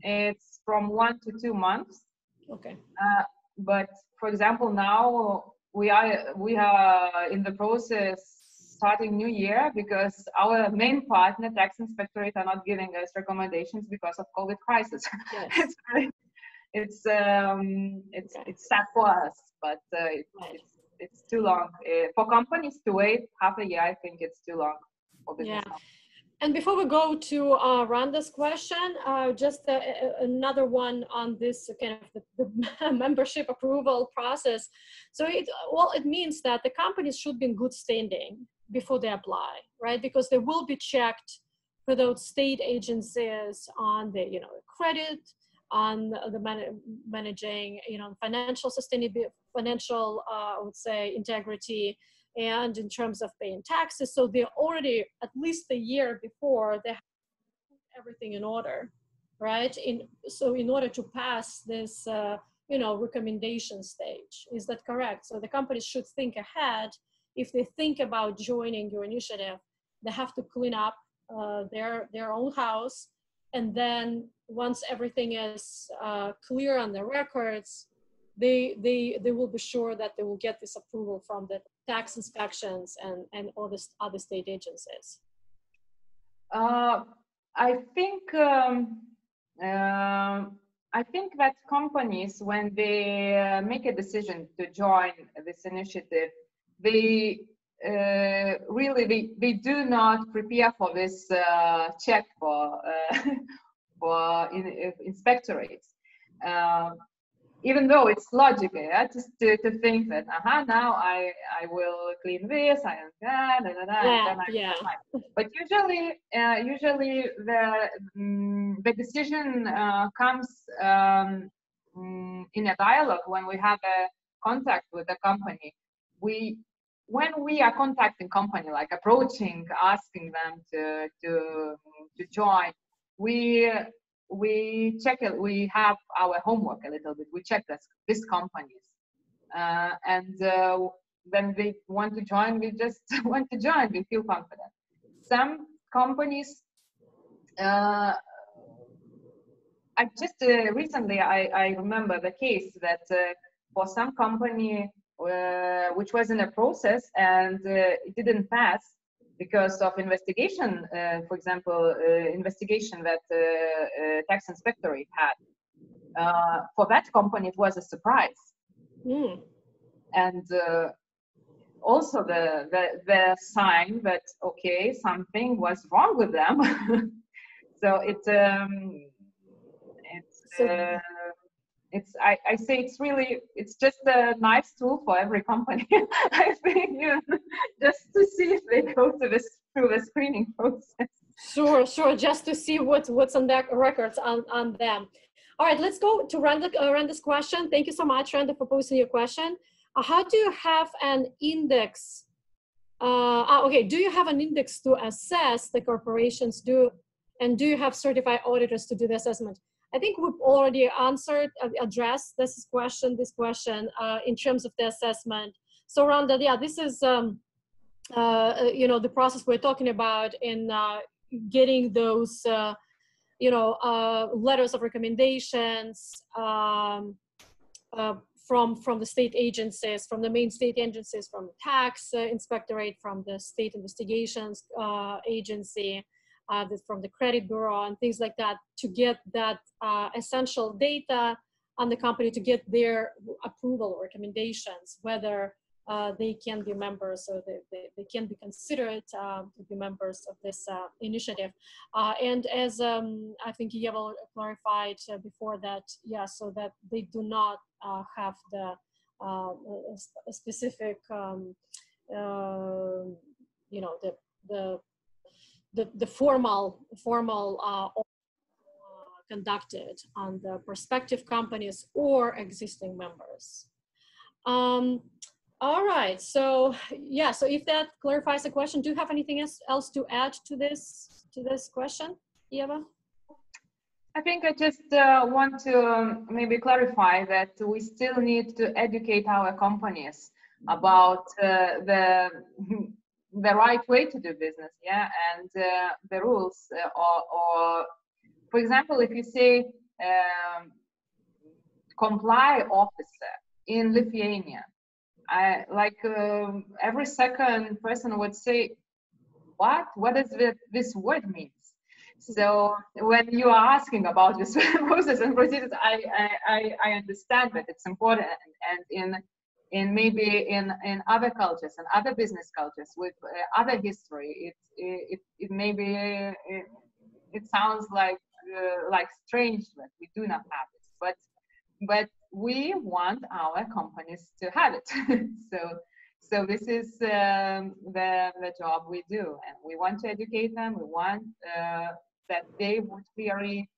it's from 1 to 2 months. Okay. But for example, now we are in the process starting new year, because our main partner, tax inspectorate, are not giving us recommendations because of COVID crisis. Yes. It's sad for us, but it's too long for companies to wait half a year. I think it's too long for business. Yeah. And before we go to Randa's question, just another one on this kind of the membership approval process. So it means that the companies should be in good standing before they apply, right? Because they will be checked for those state agencies on the credit, on the managing financial sustainability, financial I would say integrity, and in terms of paying taxes. So they're already, at least a year before, they have everything in order, right? So in order to pass this recommendation stage. Is that correct? So the companies should think ahead. If they think about joining your initiative, they have to clean up their own house, and then once everything is clear on the records, they will be sure that they will get this approval from the tax inspections and all the other state agencies. I think that companies, when they make a decision to join this initiative, they really do not prepare for this check for inspectorates. Even though it's logical, yeah, just to think that now I will clean this, But usually the decision comes in a dialogue when we have a contact with the company. When we are contacting company, like approaching, asking them to join, we check it. We have our homework a little bit. We check these companies, and when they want to join, we just want to join. We feel confident. Some companies, I just recently I remember the case that for some company which was in a process and it didn't pass because of investigation, for example, investigation that tax inspectorate had. For that company, it was a surprise. Mm. And also the sign that, okay, something was wrong with them. So I say it's just a nice tool for every company. I think, just to see if they go through the screening process. Sure, just to see what's on their records on them. All right, let's go to Randa's question. Thank you so much, Randa, for posting your question. How do you have an index? Okay, do you have an index to assess the corporations do, and do you have certified auditors to do the assessment? I think we've already addressed this question in terms of the assessment. So Randa, yeah, this is the process we're talking about in getting those letters of recommendations from the state agencies, from the main state agencies, from the tax inspectorate, from the state investigations agency, from the credit bureau and things like that, to get that essential data on the company, to get their approval or recommendations, whether they can be members or they can be considered to be members of this initiative. And as I think Ieva clarified before that, yeah, so that they do not have the specific, the formal conducted on the prospective companies or existing members. All right, so yeah, so if that clarifies the question, do you have anything else to add to this question, Ieva? I think I just want to maybe clarify that we still need to educate our companies about the right way to do business, yeah, and the rules. Or for example, if you say comply officer in Lithuania, every second person would say, what does this word means? So when you are asking about this process and procedures, I understand that it's important, and in maybe in other cultures and other business cultures with other history, it maybe it sounds like strange that we do not have this, but we want our companies to have it. So this is the job we do, and we want to educate them. We want that they would clearly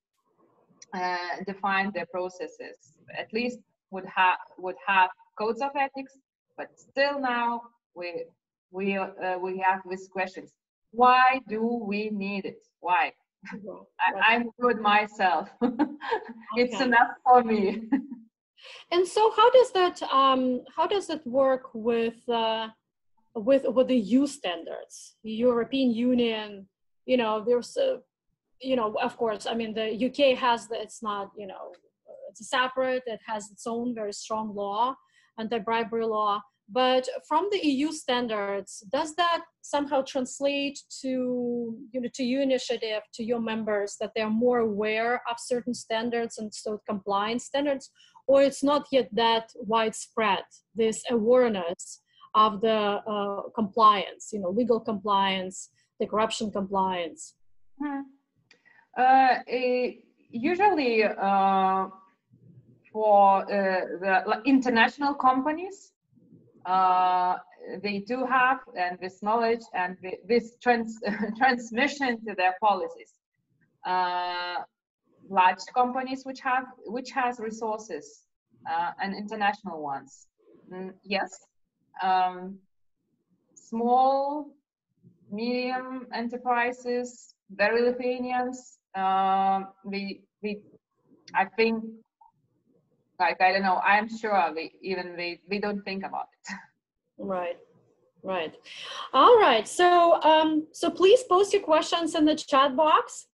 define their processes, at least would have codes of ethics. But still now we have these questions: why do we need it? Why? I'm good myself. It's enough for me. And so how does that work with the EU standards, European Union? There's of course, I mean, the UK has it's not, it's separate, it has its own very strong law, anti-bribery law. But from the EU standards, does that somehow translate to your initiative, to your members, that they're more aware of certain standards and so compliance standards, or it's not yet that widespread, this awareness of the compliance, legal compliance, the corruption compliance? Usually for the international companies, they do have this knowledge and this transmission to their policies. Large companies which has resources and international ones, yes. Small, medium enterprises, very Lithuanians, I think, I don't know, I'm sure they don't think about it. Right. All right, so please post your questions in the chat box.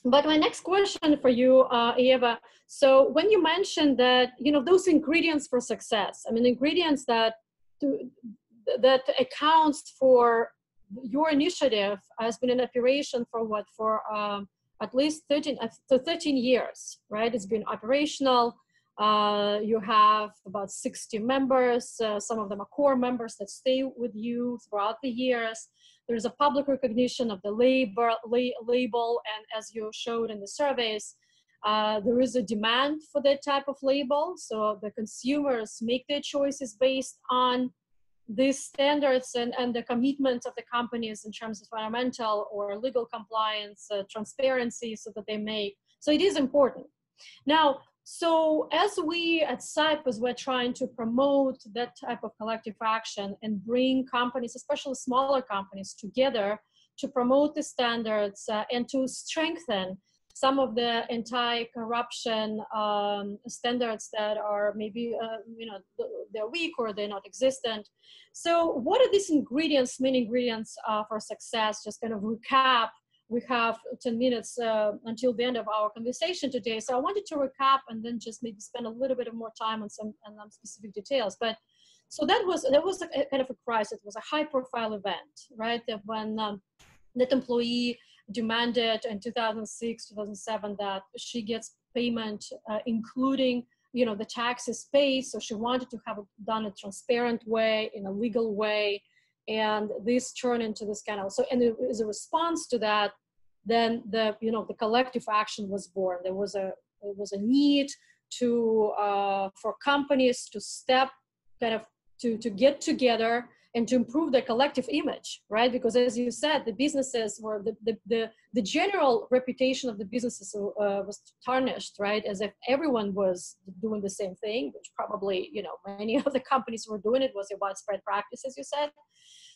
But my next question for you, Ieva, so when you mentioned that, those ingredients for success, I mean, ingredients that accounts for your initiative has been in operation for what, for at least 13 years, right? It's been operational. You have about 60 members. Some of them are core members that stay with you throughout the years. There's a public recognition of the label, and as you showed in the surveys, there is a demand for that type of label. So the consumers make their choices based on these standards and the commitments of the companies in terms of environmental or legal compliance, transparency, so that they make. So it is important. Now, so as we at Cyprus, we're trying to promote that type of collective action and bring companies, especially smaller companies, together to promote the standards and to strengthen some of the anti-corruption standards that are maybe, they're weak or they're not existent. So what are these ingredients, main ingredients for success? Just kind of recap. We have 10 minutes until the end of our conversation today. So I wanted to recap and then just maybe spend a little bit of more time on some specific details. But so that was a kind of a crisis. It was a high profile event, right? That when that employee demanded in 2006, 2007 that she gets payment, including, the taxes paid. So she wanted to have it done a transparent way, in a legal way. And this turned into this kind of, so, and as a response to that, then the collective action was born. There was a need to, for companies to step kind of to get together and to improve their collective image, right? Because as you said, the businesses were, the general reputation of the businesses was tarnished, right? As if everyone was doing the same thing, which probably, many of the companies were doing. It was a widespread practice, as you said.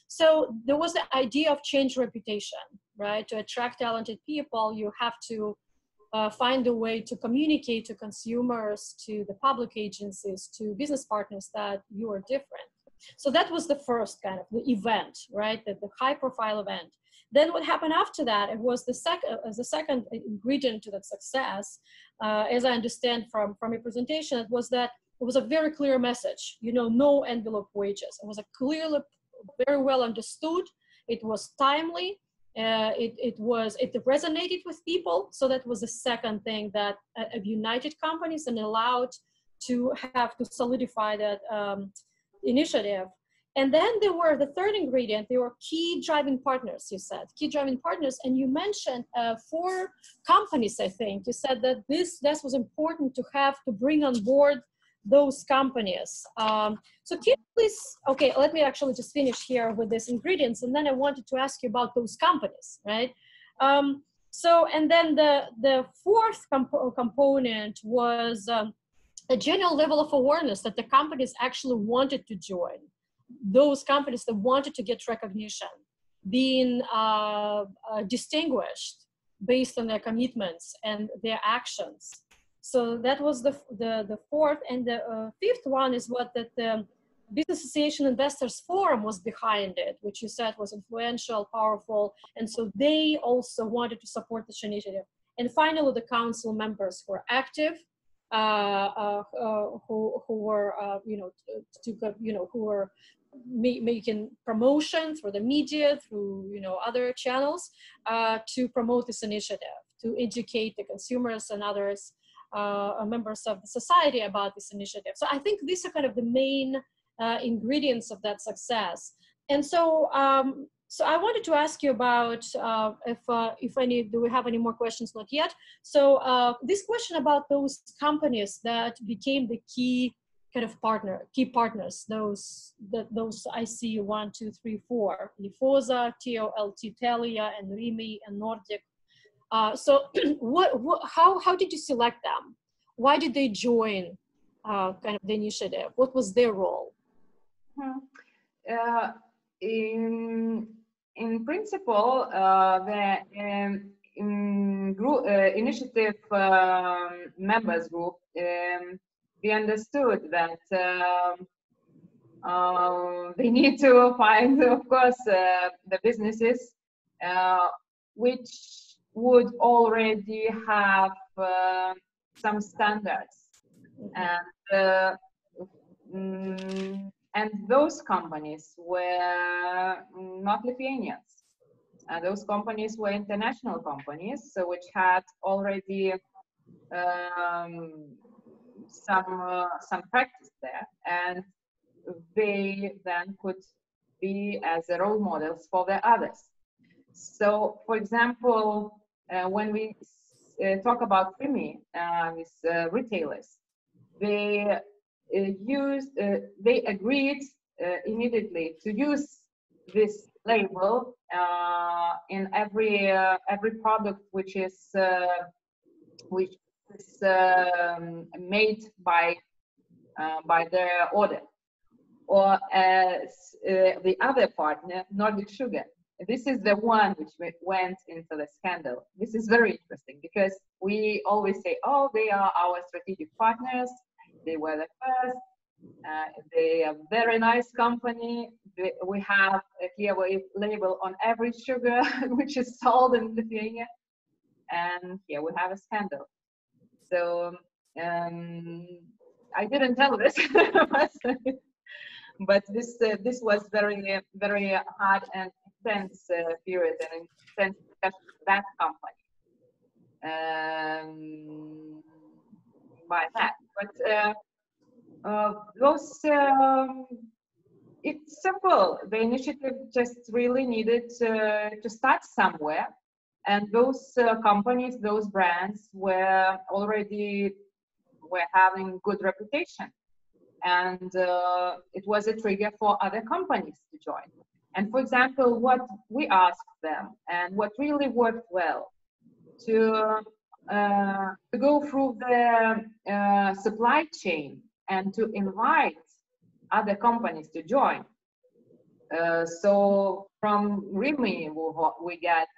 So there was the idea of change reputation, right? To attract talented people, you have to find a way to communicate to consumers, to the public agencies, to business partners that you are different. So that was the first kind of the event, right? The high profile event. Then what happened after that, it was the second ingredient to that success, as I understand from your presentation, it was that it was a very clear message, no envelope wages. It was a clearly, very well understood. It was timely. It resonated with people. So that was the second thing that united companies and allowed to have to solidify that initiative. And then there were the third ingredient, they were key driving partners, you said, key driving partners. And you mentioned 4 companies, I think. You said that this was important to have to bring on board those companies. So can you please, okay, let me actually just finish here with these ingredients. And then I wanted to ask you about those companies, right? So, and then the fourth component was a general level of awareness that the companies actually wanted to join. Those companies that wanted to get recognition, being distinguished based on their commitments and their actions. So that was the fourth. And the fifth one is what the Business Association Investors Forum was behind it, which you said was influential, powerful. And so they also wanted to support this initiative. And finally, the council members were active, who were, who were making promotion through the media, through, other channels, to promote this initiative, to educate the consumers and others, members of the society about this initiative. So I think these are kind of the main ingredients of that success. And so, so I wanted to ask you about if any, do we have any more questions? Not yet. So this question about those companies that became the key kind of key partners, those I see 1, 2, 3, 4, Lifosa, TOLT, Telia, and Rimi, and Nordic. So how did you select them? Why did they join kind of the initiative? What was their role? In principle, the initiative members group, we understood that they need to find, of course, the businesses which would already have some standards, and those companies were not Lithuanians. Those companies were international companies, so which had already some practice there, and they then could be as role models for the others. So, for example, when we talk about Primi, these retailers, they they agreed immediately to use this label in every product which is made by their order. Or as the other partner, Nordic Sugar. This is the one which went into the scandal. This is very interesting because we always say, oh, they are our strategic partners. They were the first. They are a very nice company. We have a Ieva label on every sugar which is sold in Lithuania. And here we have a scandal. So I didn't tell this, but this was very hard and intense period and intense discussion with that company by that. But it's simple. The initiative just really needed to start somewhere, and those companies, those brands were having good reputation, and it was a trigger for other companies to join. And for example, what we asked them and what really worked well to go through the supply chain and to invite other companies to join. So from Rimi, we got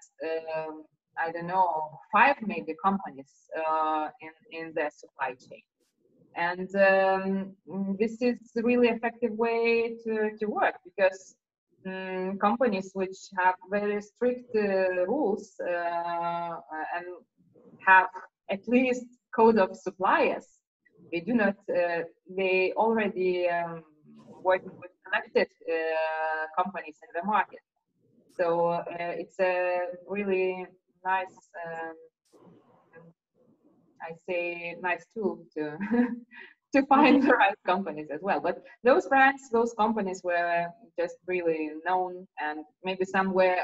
I don't know, 5 maybe companies in the supply chain. And this is a really effective way to work, because companies which have very strict rules and have at least code of suppliers, they do not, they already working with selected companies in the market. So it's a really nice, I say, nice tool to to find the right companies as well. But those brands, those companies were just really known, and maybe some were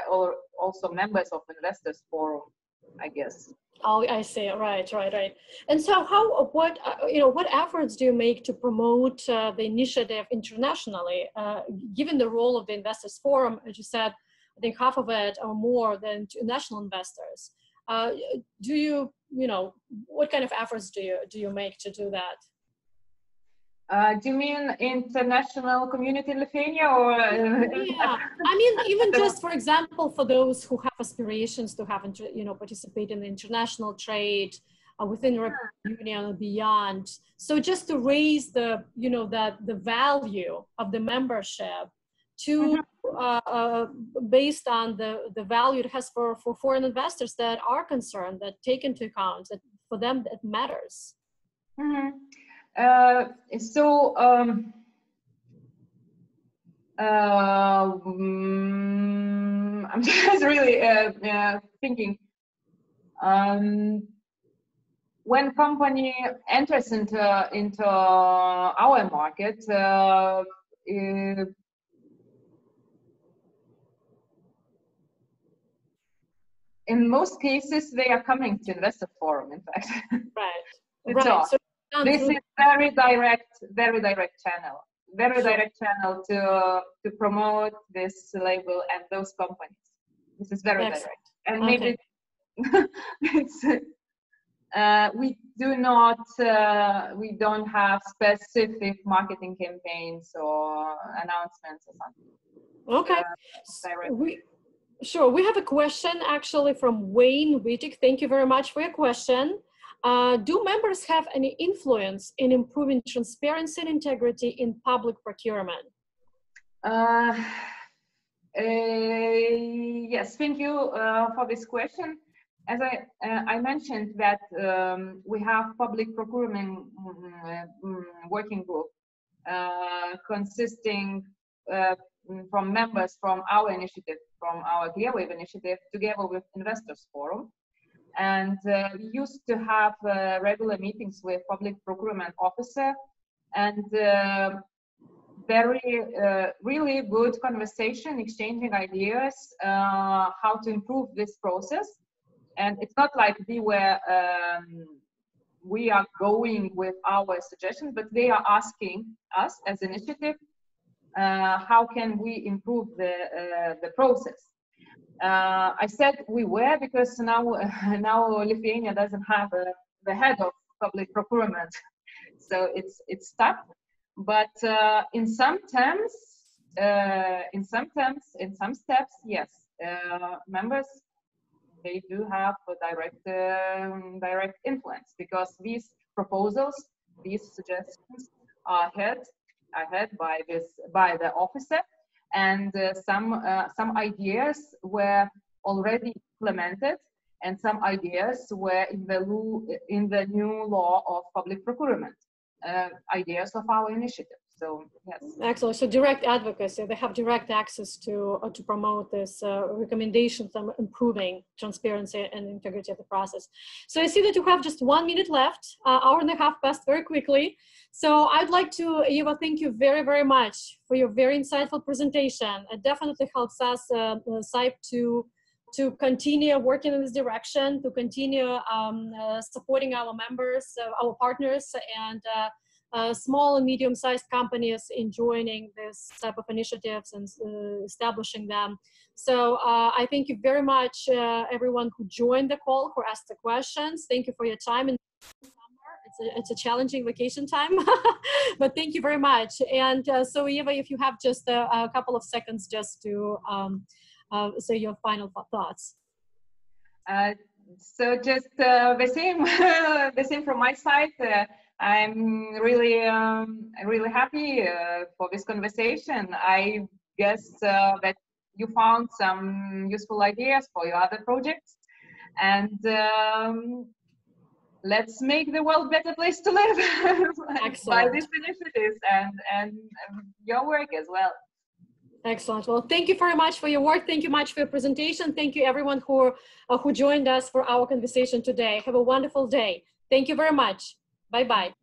also members of investors forum, I guess. Oh, I see. Right. And so, what efforts do you make to promote the initiative internationally, given the role of the investors forum? As you said, I think half of it or more than national investors. Do you, what kind of efforts do you make to do that? Do you mean international community in Lithuania, or? Yeah, I mean, even just, for example, for those who have aspirations to have, participate in the international trade within the European Union and beyond. So just to raise the, the value of the membership to, based on the value it has for foreign investors that are concerned, that take into account, that for them that matters. I'm just really thinking, when company enters into our market, in most cases they are coming to investor forum, in fact. Right. So this is very direct channel. Direct channel to promote this label and those companies. This is very direct, and maybe it's we don't have specific marketing campaigns or announcements or something. Okay. We have a question actually from Wayne Wittig. Thank you very much for your question. Do members have any influence in improving transparency and integrity in public procurement? Yes, thank you for this question. As I mentioned that we have public procurement working group, consisting from members from our initiative, from our GearWave initiative, together with Investors Forum. And we used to have regular meetings with public procurement officer, and really good conversation, exchanging ideas, how to improve this process. And it's not like we are going with our suggestions, but they are asking us as initiative, how can we improve the process? I said we were because now Lithuania doesn't have the head of public procurement, so it's tough. But in some terms, in some steps, yes, members, they do have a direct influence, because these proposals, these suggestions are ahead by the officer, and some ideas were already implemented, and some ideas were in the new law of public procurement, ideas of our initiative. So yes. Excellent. So direct advocacy, they have direct access to promote this recommendations on improving transparency and integrity of the process. So I see that you have just 1 minute left, hour and a half passed very quickly. So I'd like to, Ieva, thank you very, very much for your very insightful presentation. It definitely helps us, SIPE, to continue working in this direction, to continue supporting our members, our partners, and small and medium-sized companies in joining this type of initiatives and establishing them. So I thank you very much, everyone who joined the call, who asked the questions. Thank you for your time. And it's a challenging vacation time, but thank you very much. And so Ieva, if you have just a couple of seconds just to say your final thoughts. So just the same from my side. I'm really happy for this conversation. I guess that you found some useful ideas for your other projects, and let's make the world a better place to live by these initiatives and your work as well. Excellent. Well, thank you very much for your work. Thank you much for your presentation. Thank you everyone who joined us for our conversation today. Have a wonderful day. Thank you very much. Bye-bye.